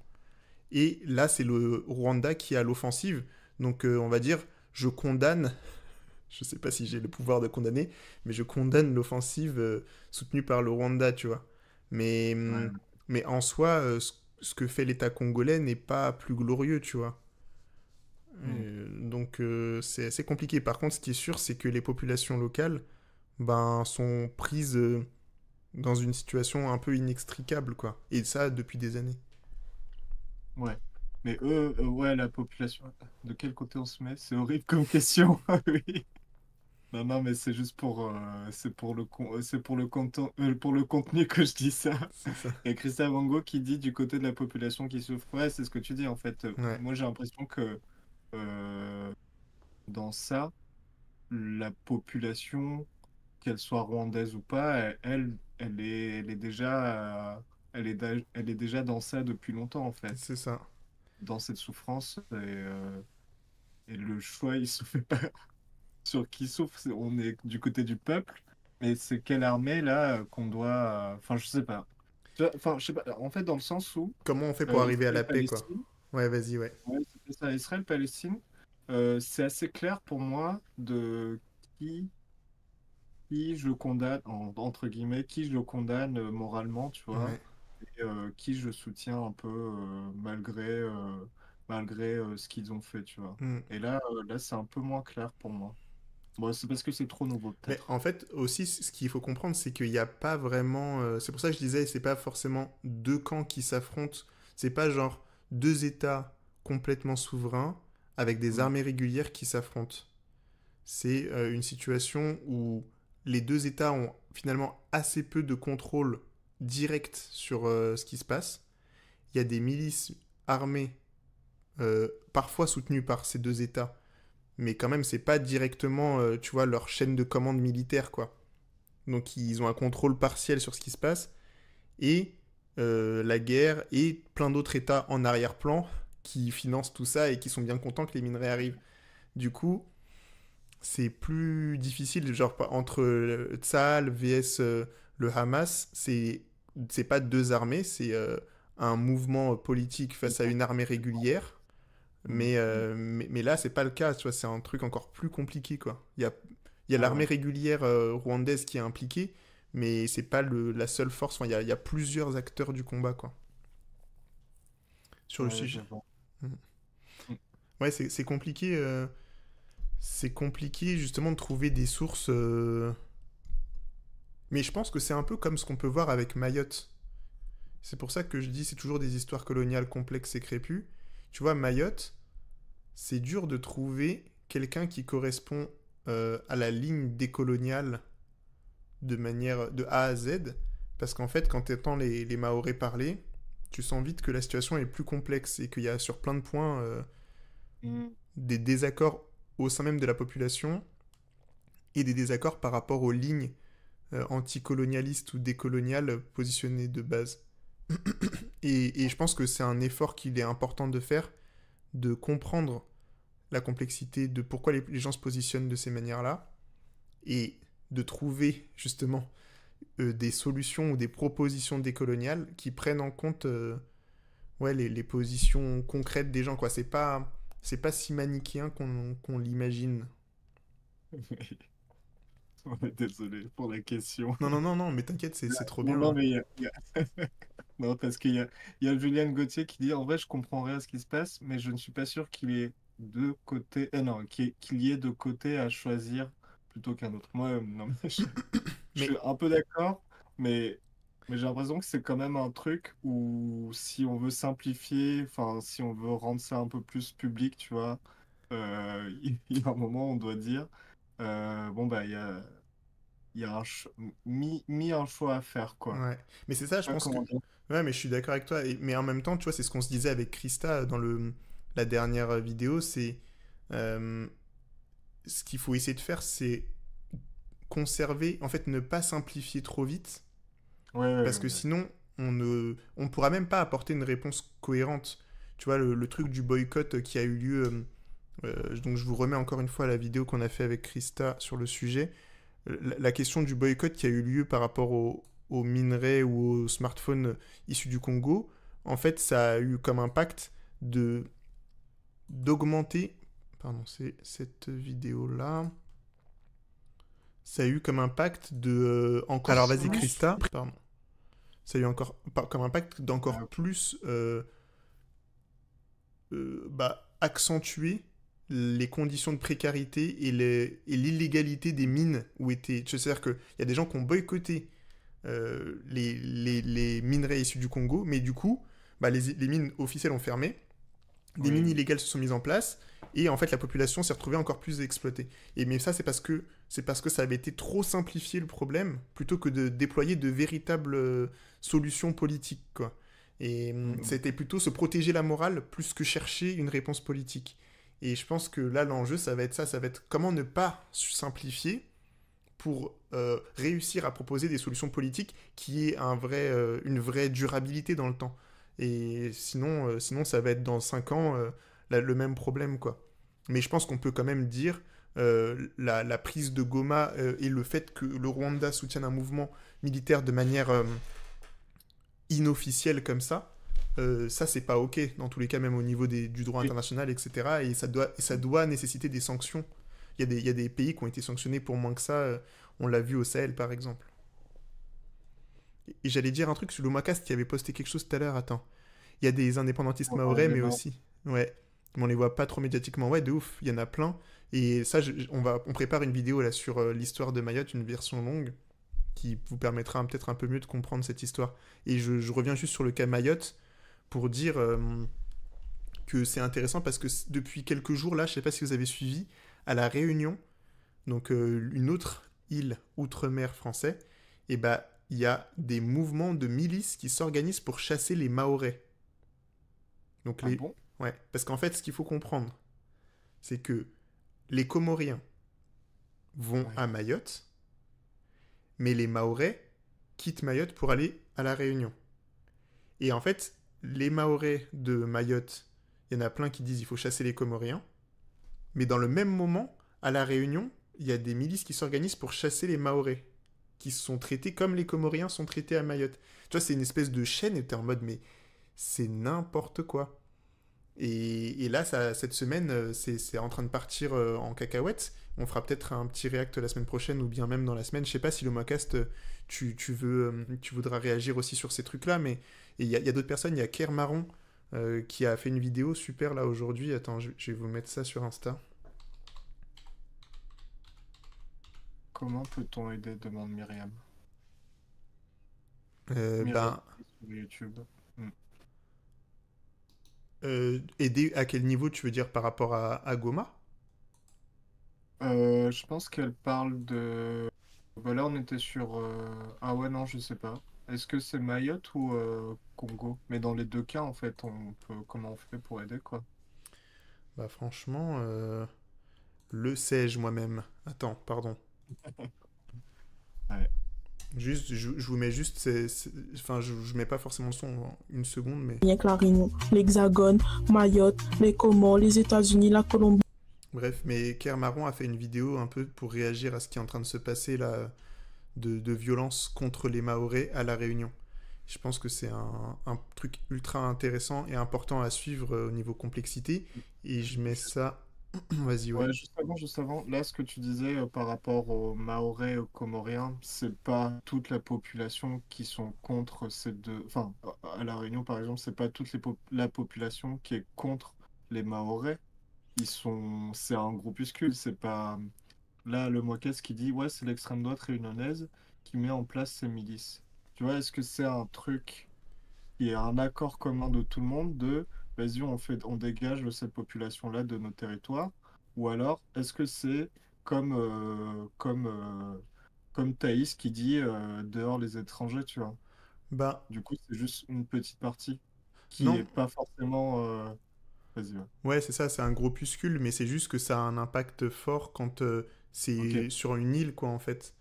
Et là, c'est le Rwanda qui est à l'offensive. Donc, on va dire, je condamne, je sais pas si j'ai le pouvoir de condamner, mais je condamne l'offensive soutenue par le Rwanda, tu vois. Mais,
Ouais.
mais en soi, ce que fait l'État congolais n'est pas plus glorieux, tu vois. Donc, c'est assez compliqué. Par contre, ce qui est sûr, c'est que les populations locales sont prises dans une situation un peu inextricable, quoi. Et ça, depuis des années.
Ouais. Mais eux, ouais, la population. De quel côté on se met? C'est horrible comme question. Oui. Non, mais c'est juste c'est pour pour le contenu que je dis ça.
C'est ça.
Et Christophe Wango qui dit du côté de la population qui souffre. Ouais, c'est ce que tu dis en fait.
Ouais.
Moi, j'ai l'impression que euh, dans ça, la population, qu'elle soit rwandaise ou pas, elle est déjà, elle est déjà dans ça depuis longtemps en fait,
C'est ça.
dans cette souffrance et le choix, il se fait pas sur qui souffre. On est du côté du peuple, mais c'est quelle armée là qu'on doit, enfin je sais pas. Enfin je sais pas. En fait dans le sens où
Comment on fait pour arriver à la paix, quoi.
Israël-Palestine,
Ouais, vas-y, ouais.
ouais, c'était ça, Israël-Palestine, c'est assez clair pour moi de qui qui je condamne, entre guillemets, qui je condamne moralement, tu vois,
Ouais.
et qui je soutiens un peu malgré ce qu'ils ont fait, tu vois.
Mm.
Et là, c'est un peu moins clair pour moi. Bon, c'est parce que c'est trop nouveau,
Mais
peut-être.
en fait, aussi, ce qu'il faut comprendre, c'est qu'il n'y a pas vraiment. C'est pour ça que je disais, c'est pas forcément deux camps qui s'affrontent. C'est pas genre deux États complètement souverains avec des
Mm.
armées régulières qui s'affrontent. C'est une situation où les deux États ont finalement assez peu de contrôle direct sur ce qui se passe. Il y a des milices armées, parfois soutenues par ces deux États, mais quand même, c'est pas directement, tu vois, leur chaîne de commande militaire, quoi. Donc, ils ont un contrôle partiel sur ce qui se passe. Et la guerre et plein d'autres États en arrière-plan qui financent tout ça et qui sont bien contents que les minerais arrivent. Du coup, c'est plus difficile, genre entre Tsahal vs le Hamas, c'est pas deux armées, c'est un mouvement politique face à une armée régulière. Mais là, c'est pas le cas, tu vois, c'est un truc encore plus compliqué, quoi. Il y a l'armée régulière rwandaise qui est impliquée, mais c'est pas la seule force. Enfin, il y a plusieurs acteurs du combat, quoi. Sur le
Ouais,
sujet.
j'avoue.
Mhm.
Mm.
Ouais, c'est compliqué. C'est compliqué, justement, de trouver des sources. Mais je pense que c'est un peu comme ce qu'on peut voir avec Mayotte. C'est pour ça que je dis c'est toujours des histoires coloniales complexes et crépues. Tu vois, Mayotte, c'est dur de trouver quelqu'un qui correspond à la ligne décoloniale de manière de A à Z, parce qu'en fait, quand tu entends les Mahorais parler, tu sens vite que la situation est plus complexe et qu'il y a sur plein de points des désaccords au sein même de la population et des désaccords par rapport aux lignes anticolonialistes ou décoloniales positionnées de base. Et je pense que c'est un effort qu'il est important de faire, de comprendre la complexité de pourquoi les gens se positionnent de ces manières-là, et de trouver justement des solutions ou des propositions décoloniales qui prennent en compte les positions concrètes des gens, quoi. C'est pas si manichéen qu'on l'imagine.
Désolé pour la question.
Non, mais t'inquiète, c'est trop bien.
Non,
Hein.
mais non, parce qu'il y a Julien Gauthier qui dit, en vrai, je comprends rien à ce qui se passe, mais je ne suis pas sûr qu'il y ait deux côtés, non, qu'il y ait deux côtés à choisir plutôt qu'un autre. Moi, non, mais je
Mais
suis un peu d'accord, mais, mais j'ai l'impression que c'est quand même un truc où si on veut simplifier, enfin, si on veut rendre ça un peu plus public, tu vois, il y a un moment où on doit dire, bon, bah, il y a mis un choix à faire, quoi.
ouais, mais c'est ça,
Je
je
sais pas
pense que
comment dire.
ouais, mais je suis d'accord avec toi. Mais en même temps, tu vois, c'est ce qu'on se disait avec Krista dans la dernière vidéo, c'est euh, ce qu'il faut essayer de faire, c'est conserver, en fait, ne pas simplifier trop vite,
Ouais, ouais,
parce que
ouais.
sinon, on pourra même pas apporter une réponse cohérente. Tu vois, le truc du boycott qui a eu lieu, donc je vous remets encore une fois la vidéo qu'on a fait avec Krista sur le sujet. La question du boycott qui a eu lieu par rapport aux minerais ou aux smartphones issus du Congo, en fait, ça a eu comme impact d'augmenter. Pardon, c'est cette vidéo-là. Ça a eu comme impact de encore. Alors vas-y, Krista. Pardon. Ça a eu encore comme impact d'encore
Ok.
plus accentuer les conditions de précarité et l'illégalité des mines où étaient. C'est-à-dire qu'il y a des gens qui ont boycotté les minerais issus du Congo, mais du coup, les mines officielles ont fermé, des mines
Oui.
illégales se sont mises en place, et en fait la population s'est retrouvée encore plus exploitée. Mais ça, c'est parce que ça avait été trop simplifié le problème, plutôt que de déployer de véritables solutions politiques, quoi. Et
Mhm.
c'était plutôt se protéger la morale plus que chercher une réponse politique. Et je pense que là, l'enjeu, ça va être ça, ça va être comment ne pas simplifier pour réussir à proposer des solutions politiques qui aient une vraie durabilité dans le temps. Et sinon ça va être dans 5 ans le même problème, quoi. Mais je pense qu'on peut quand même dire la prise de Goma et le fait que le Rwanda soutienne un mouvement militaire de manière inofficielle comme ça c'est pas ok dans tous les cas, même au niveau du droit
Oui.
international, etc. Et ça doit nécessiter des sanctions. Il y a des pays qui ont été sanctionnés pour moins que ça. On l'a vu au Sahel, par exemple. Et j'allais dire un truc sur l'Omakast qui avait posté quelque chose tout à l'heure. Attends. Il y a des indépendantistes
On
mahorais,
parlait
mais
non.
aussi. Ouais. Mais on les voit pas trop médiatiquement. Ouais, de ouf. Il y en a plein. Et ça, on prépare une vidéo là sur l'histoire de Mayotte, une version longue, qui vous permettra peut-être un peu mieux de comprendre cette histoire. Et je reviens juste sur le cas Mayotte pour dire que c'est intéressant parce que depuis quelques jours là, je sais pas si vous avez suivi, à La Réunion, donc une autre île outre-mer français, et bah il y a des mouvements de milices qui s'organisent pour chasser les Mahorais. Donc
Ah bon?
ouais, parce qu'en fait ce qu'il faut comprendre, c'est que les Comoriens vont
Ouais.
à Mayotte, mais les Mahorais quittent Mayotte pour aller à La Réunion. Et en fait, les Mahorais de Mayotte, il y en a plein qui disent il faut chasser les Comoriens, mais dans le même moment, à La Réunion, il y a des milices qui s'organisent pour chasser les Mahorais, qui sont traités comme les Comoriens sont traités à Mayotte. Tu vois, c'est une espèce de chaîne, et t'es en mode, mais c'est n'importe quoi. Et là, cette semaine, c'est en train de partir en cacahuète. On fera peut-être un petit react la semaine prochaine, ou bien même dans la semaine. Je sais pas si le Mocast, tu voudras réagir aussi sur ces trucs-là, mais il y a d'autres personnes. Il y a Kerr Marron qui a fait une vidéo super là aujourd'hui. Attends, je vais vous mettre ça sur Insta.
Comment peut-on aider? Demande Myriam. Myriam
Ben,
sur YouTube. Hmm.
aider à quel niveau tu veux dire par rapport à Goma?
Je pense qu'elle parle de bah là, on était sur. Ah ouais, non, je sais pas. Est-ce que c'est Mayotte ou Congo? Mais dans les deux cas, en fait, comment on fait pour aider, quoi?
Bah franchement, le sais-je moi-même. Attends, pardon.
Ouais.
Juste, je vous mets juste, enfin, je mets pas forcément le son en une seconde, mais
Rien que la Réunion, l'Hexagone, Mayotte, les Comores, les États-Unis, la Colombie.
bref. Mais Kerr Marron a fait une vidéo un peu pour réagir à ce qui est en train de se passer là, de violence contre les Mahorais à La Réunion. Je pense que c'est un truc ultra intéressant et important à suivre au niveau complexité. Et je mets ça. Vas-y, ouais.
Ouais, juste avant, là, ce que tu disais par rapport aux Mahorais et aux Comoriens, c'est pas toute la population qui sont contre ces deux. Enfin, à La Réunion, par exemple, c'est pas toute la population qui est contre les Mahorais. C'est un groupuscule, c'est pas. Là, le Mouakès qui dit, ouais, c'est l'extrême droite réunionnaise qui met en place ces milices. Tu vois, est-ce que c'est un truc qui est un accord commun de tout le monde de, vas-y, on dégage cette population-là de nos territoires? Ou alors, est-ce que c'est comme Thaïs qui dit, dehors les étrangers, tu vois?
Bah,
Du coup, c'est juste une petite partie qui est
non.
pas forcément. Vas-y, ouais.
Ouais, c'est ça, c'est un groupuscule, mais c'est juste que ça a un impact fort quand
Ok.
c'est sur une île, quoi, en fait.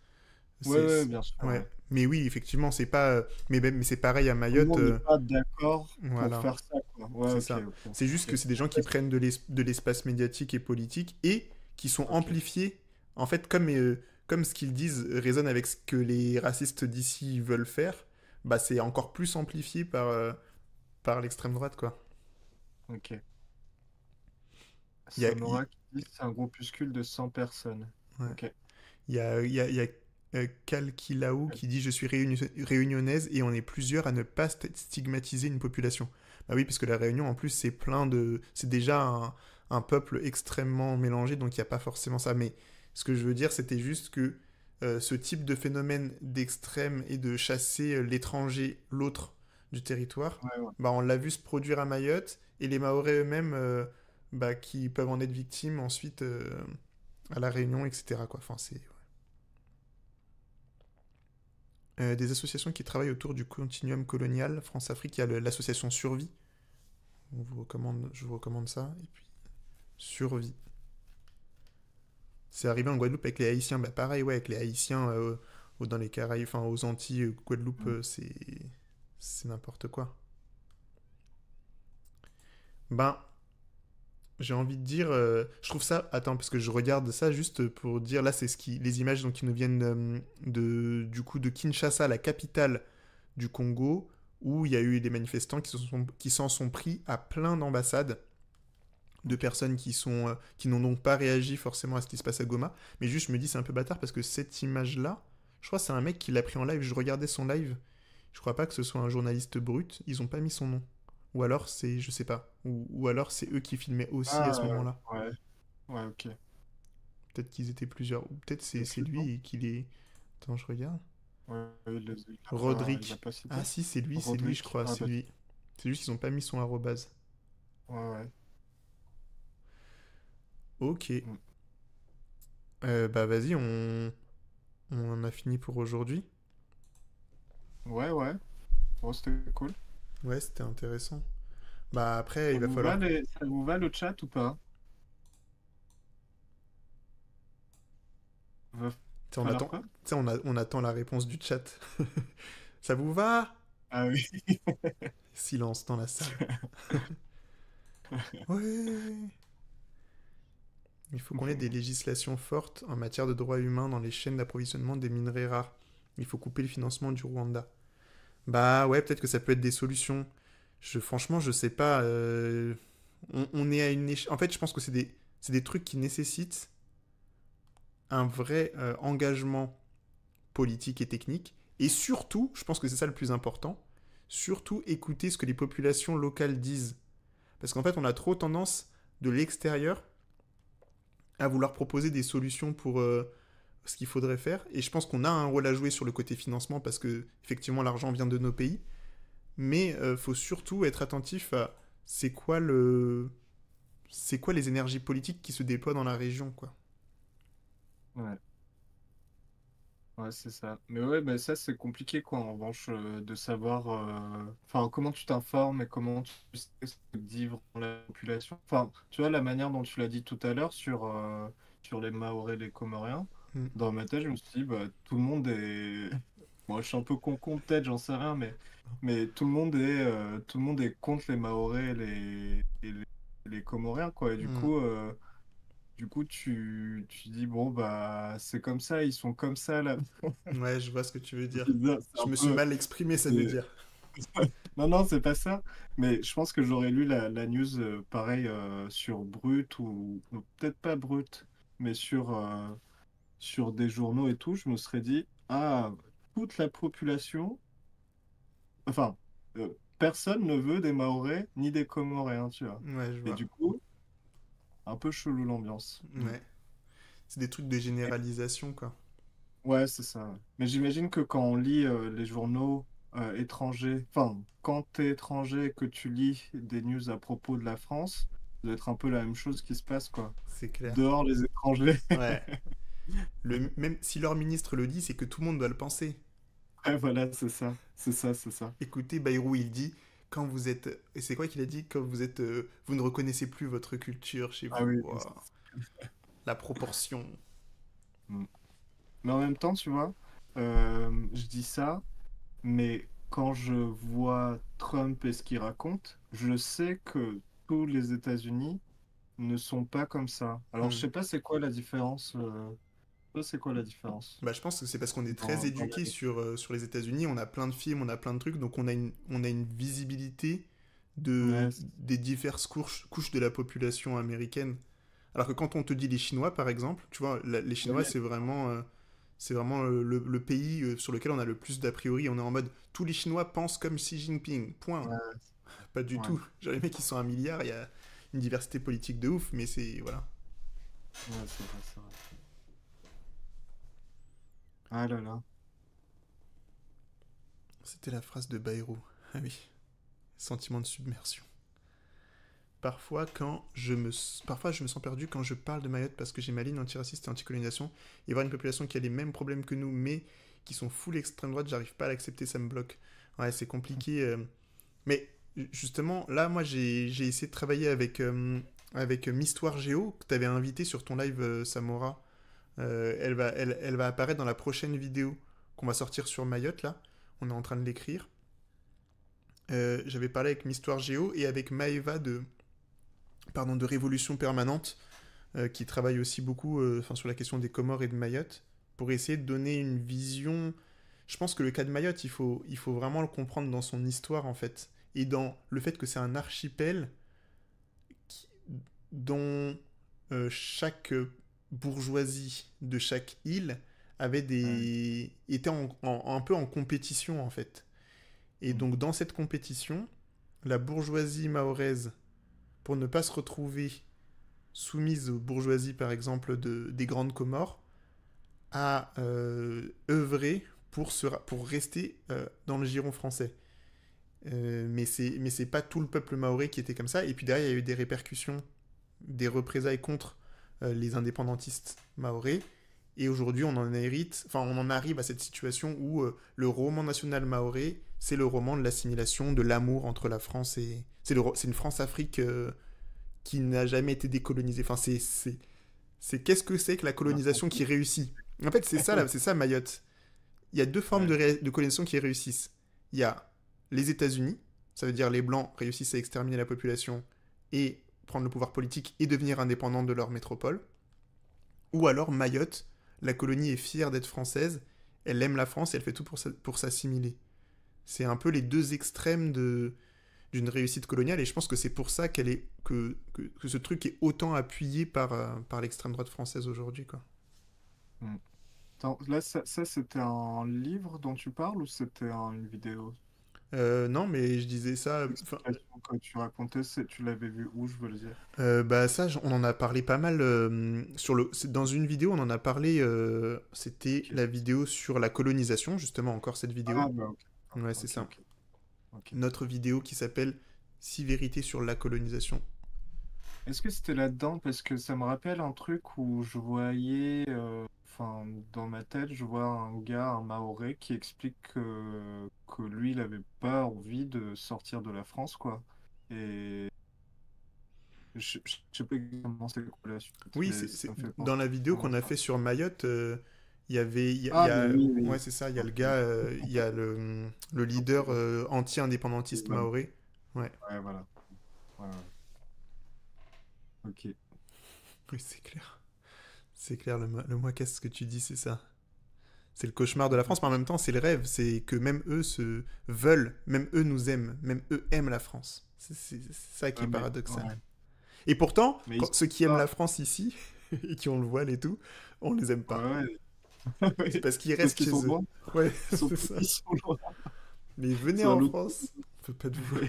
Ouais,
C'est,
ouais,
c'est-
bien sûr, ouais.
Ouais. Mais oui, effectivement, c'est pas. Mais c'est pareil à
Tout le
Mayotte.
monde n'est pas d'accord pour
Voilà,
faire ça, quoi. Ouais,
c'est
ok,
ça.
ok.
C'est juste que
Ok.
c'est des gens qui prennent de l'espace médiatique et politique et qui sont
Ok.
amplifiés. En fait, comme ce qu'ils disent résonne avec ce que les racistes d'ici veulent faire, bah c'est encore plus amplifié par l'extrême droite, quoi.
Ok.
Il y a, il-
Samora qui dit c'est un groupuscule de 100 personnes.
ouais.
Ok.
Il y a Kalkilaou qui dit: Je suis réunionnaise et on est plusieurs à ne pas stigmatiser une population. Bah oui, parce que la Réunion, en plus, c'est plein de. C'est déjà un peuple extrêmement mélangé, donc il n'y a pas forcément ça. Mais ce que je veux dire, c'était juste que ce type de phénomène d'extrême et de chasser l'étranger, l'autre du territoire,
Ouais, ouais.
bah on l'a vu se produire à Mayotte et les Mahorais eux-mêmes bah, qui peuvent en être victimes ensuite à La Réunion, etc. quoi. Enfin, c'est. Des associations qui travaillent autour du continuum colonial France-Afrique. Il y a l'association Survie. Je vous recommande ça. Et puis, Survie. C'est arrivé en Guadeloupe avec les Haïtiens. Bah, pareil, ouais, avec les Haïtiens dans les Caraïbes, enfin aux Antilles, Guadeloupe,
Mm.
c'est n'importe quoi. Ben, j'ai envie de dire, je trouve ça. Attends, parce que je regarde ça juste pour dire. Là, c'est les images donc, qui nous viennent du coup de Kinshasa, la capitale du Congo, où il y a eu des manifestants qui s'en sont pris à plein d'ambassades de personnes qui n'ont donc pas réagi forcément à ce qui se passe à Goma. Mais juste, je me dis, c'est un peu bâtard parce que cette image-là, je crois que c'est un mec qui l'a pris en live. Je regardais son live. Je crois pas que ce soit un journaliste brut. Ils ont pas mis son nom. Ou alors c'est, je sais pas. Ou alors c'est eux qui filmaient aussi à
Ah,
ce moment-là.
ouais. Ouais, ok.
Peut-être qu'ils étaient plusieurs. Ou peut-être
Il y a
c'est
plus de nom?
lui et qu'il est. Attends, je regarde.
Ouais, il l'a
Roderick.
pas cité.
Ah si, c'est lui, je
Roderick.
crois.
Ah,
C'est
bah,
lui. C'est juste qu'ils ont pas mis son arrobase.
ouais, ouais.
Ok.
Mm.
Bah vas-y, on en a fini pour aujourd'hui.
Ouais, ouais. Bon, c'était cool.
Ouais, c'était intéressant. Bah après,
Ça
il va
vous va,
falloir.
ça vous va le chat ou pas? Va
Tu sais, on
falloir
attend,
quoi?
tu sais, on attend la réponse du chat. Ça vous va?
Ah oui.
Silence dans la salle. Ouais. Il faut qu'on ait des législations fortes en matière de droits humains dans les chaînes d'approvisionnement des minerais rares. Il faut couper le financement du Rwanda. Bah ouais, peut-être que ça peut être des solutions. Franchement, je sais pas. On est à une échelle. En fait, je pense que c'est des trucs qui nécessitent un vrai engagement politique et technique. Et surtout, je pense que c'est ça le plus important, surtout écouter ce que les populations locales disent. Parce qu'en fait, on a trop tendance de l'extérieur à vouloir proposer des solutions pour ce qu'il faudrait faire. Et je pense qu'on a un rôle à jouer sur le côté financement parce que effectivement l'argent vient de nos pays. Mais faut surtout être attentif à c'est quoi les énergies politiques qui se déploient dans la région, quoi.
Ouais. Ouais, c'est ça. Mais ouais, bah ça, c'est compliqué, quoi, en revanche, de savoir, enfin, comment tu t'informes et comment tu sais ce que dit vraiment la population. Enfin, tu vois, la manière dont tu l'as dit tout à l'heure sur les Mahorais et les Comoriens,
Mm.
dans ma tête, je me suis dit, bah, tout le monde est. Moi, je suis un peu con peut-être, j'en sais rien, mais tout le monde est contre les Mahorais et les Comoriens, quoi. Et
Mm.
du coup, tu dis, bon, bah, c'est comme ça, ils sont comme ça, là.
Ouais, je vois ce que tu veux dire.
C'est
Je
un
me suis
peu.
mal exprimé, ça veut
c'est-
dire.
Non, non, c'est pas ça. Mais je pense que j'aurais lu la news pareil sur Brut ou peut-être pas Brut, mais sur des journaux et tout. Je me serais dit, ah, toute la population, enfin, personne ne veut des Mahorais ni des Comoriens, tu vois.
Ouais, je
Et
vois.
du coup, un peu chelou l'ambiance. Mm.
Ouais. C'est des trucs de généralisation, quoi.
Ouais, c'est ça. Mais j'imagine que quand on lit les journaux étrangers, enfin, quand tu es étranger et que tu lis des news à propos de la France, ça doit être un peu la même chose qui se passe, quoi.
C'est clair.
Dehors les étrangers.
Ouais. Même si leur ministre le dit, c'est que tout le monde doit le penser.
Ouais, voilà, c'est ça. C'est ça, c'est ça.
Écoutez, Bayrou, il dit, quand vous êtes... Et c'est quoi qu'il a dit? Quand vous êtes... vous ne reconnaissez plus votre culture chez
Ah
vous.
oui,
Waouh. La proportion.
mm. Mais en même temps, tu vois, je dis ça, mais quand je vois Trump et ce qu'il raconte, je sais que tous les États-Unis ne sont pas comme ça. Alors, je
Hmm.
sais pas c'est quoi la différence. Toi, c'est quoi la différence
Bah, je pense que c'est parce qu'on est très
dans la
éduqué
vie?
sur les États-Unis. On a plein de films, on a plein de trucs, donc on a une visibilité
Ouais,
des diverses couches de la population américaine. Alors que quand on te dit les Chinois, par exemple, tu vois, les Chinois,
ouais,
c'est vraiment le pays sur lequel on a le plus d'a priori. On est en mode, tous les Chinois pensent comme Xi Jinping, point.
ouais,
Pas du
ouais,
tout. Genre les mecs, ils sont un milliard, il y a une diversité politique de ouf, mais c'est... Voilà.
ouais, c'est vrai, c'est vrai. Ah là là.
C'était la phrase de Bayrou. Ah oui. Sentiment de submersion. Parfois, je me sens perdu quand je parle de Mayotte parce que j'ai ma ligne antiraciste et anticolonisation. Et voir une population qui a les mêmes problèmes que nous, mais qui sont full extrême droite, j'arrive pas à l'accepter, ça me bloque. Ouais, c'est compliqué. Mais justement, là, moi, j'ai essayé de travailler avec Mistoire Géo, que tu avais invité sur ton live, Samora. Elle va apparaître dans la prochaine vidéo qu'on va sortir sur Mayotte, là. On est en train de l'écrire. J'avais parlé avec Mistoire Géo et avec Maeva de Révolution Permanente, qui travaille aussi beaucoup sur la question des Comores et de Mayotte, pour essayer de donner une vision. Je pense que le cas de Mayotte, il faut vraiment le comprendre dans son histoire, en fait, et dans le fait que c'est un archipel qui- dont chaque bourgeoisie de chaque île
Ouais.
était un peu en compétition, en fait. Et
Mm.
donc, dans cette compétition, la bourgeoisie mahoraise, pour ne pas se retrouver soumise aux bourgeoisies, par exemple, des Grandes Comores, a œuvré pour rester dans le giron français. Mais c'est pas tout le peuple mahorais qui était comme ça. Et puis derrière, il y a eu des répercussions, des représailles contre les indépendantistes mahorais. Et aujourd'hui, on en arrive à cette situation où le roman national mahorais, c'est le roman de l'assimilation, de l'amour entre la France et... C'est une France-Afrique qui n'a jamais été décolonisée. Enfin, c'est qu'est-ce que c'est que la colonisation qui réussit. En fait, c'est ça, c'est ça Mayotte. Il y a deux formes
Ouais.
de colonisation qui réussissent. Il y a les États-Unis, ça veut dire les Blancs réussissent à exterminer la population et prendre le pouvoir politique et devenir indépendants de leur métropole. Ou alors Mayotte, la colonie est fière d'être française, elle aime la France et elle fait tout pour s'assimiler. C'est un peu les deux extrêmes d'une réussite coloniale et je pense que c'est pour ça que ce truc est autant appuyé par l'extrême droite française aujourd'hui, quoi.
Mm. Attends, là, ça c'était un livre dont tu parles ou c'était une vidéo?
Non, mais je disais ça.
L'explication que tu racontais, tu l'avais vu où, je veux le dire?
Bah ça, on en a parlé pas mal dans une vidéo, on en a parlé. C'était
Ok.
la vidéo sur la colonisation, justement, encore cette vidéo.
Ah, bah, ok.
Ouais, c'est
Ok,
ça.
ok. Ok.
Notre vidéo qui s'appelle Six vérités sur la colonisation.
Est-ce que c'était là-dedans? Parce que ça me rappelle un truc où je voyais enfin, dans ma tête, je vois un gars, un Mahorais, qui explique que lui, il avait pas envie de sortir de la France, quoi. Et je sais pas exactement c'est quoi la suite,
Oui,
mais ça me fait
dans
penser
la vidéo qu'on
à
a
ça.
fait sur Mayotte, il y avait,
Ah, mais oui, oui.
ouais, c'est ça, il y a le
Ok.
gars, il y a le leader anti-indépendantiste
Voilà.
maoré. Ouais,
Ouais, voilà. Ouais, ouais. Ok.
oui, c'est clair. C'est clair, le moi, qu'est-ce que tu dis, c'est ça. C'est le cauchemar de la France, mais en même temps, c'est le rêve. C'est que même eux se veulent, même eux nous aiment, même eux aiment la France. C'est ça qui
Ouais,
est paradoxal.
ouais.
Et pourtant,
Mais ils sont
ceux qui aiment
pas.
la France ici, et qui ont le voile et tout, on les aime pas.
Ouais,
C'est
ouais.
parce qu'ils
Parce
restent
qu'ils
chez
sont
eux.
loin.
Ouais,
Ils sont,
c'est ça.
ils sont loin.
Mais venez
C'est à
en
l'autre.
France, on peut pas de vous.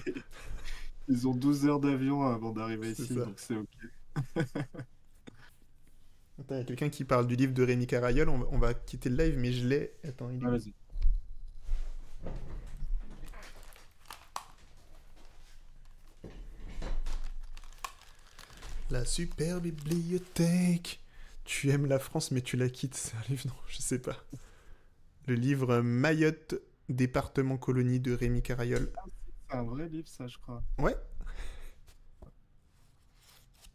Ils ont 12 heures d'avion avant d'arriver
C'est
ici,
ça.
donc c'est ok.
Attends, il y a quelqu'un qui parle du livre de Rémi Carayol. On va quitter le live, mais je l'ai. Attends, il est
Ah,
où?
vas-y.
La super bibliothèque. Tu aimes la France, mais tu la quittes. C'est un livre, non, je sais pas. Le livre Mayotte, département colonie de Rémi Carayol.
C'est un vrai livre, ça, je crois.
Ouais.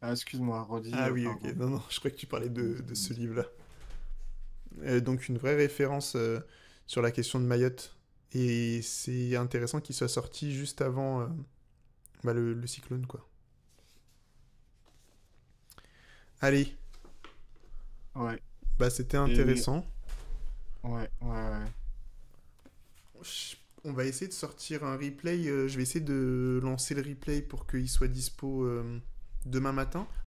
Ah, excuse-moi, redis,
Ah oui, ok.
pardon.
Non, non, je crois que tu parlais de ce livre-là. Donc une vraie référence sur la question de Mayotte. Et c'est intéressant qu'il soit sorti juste avant le cyclone, quoi. Allez,
Ouais.
bah c'était
Et
intéressant.
ouais.
On va essayer de sortir un replay. Je vais essayer de lancer le replay pour qu'il soit dispo demain matin.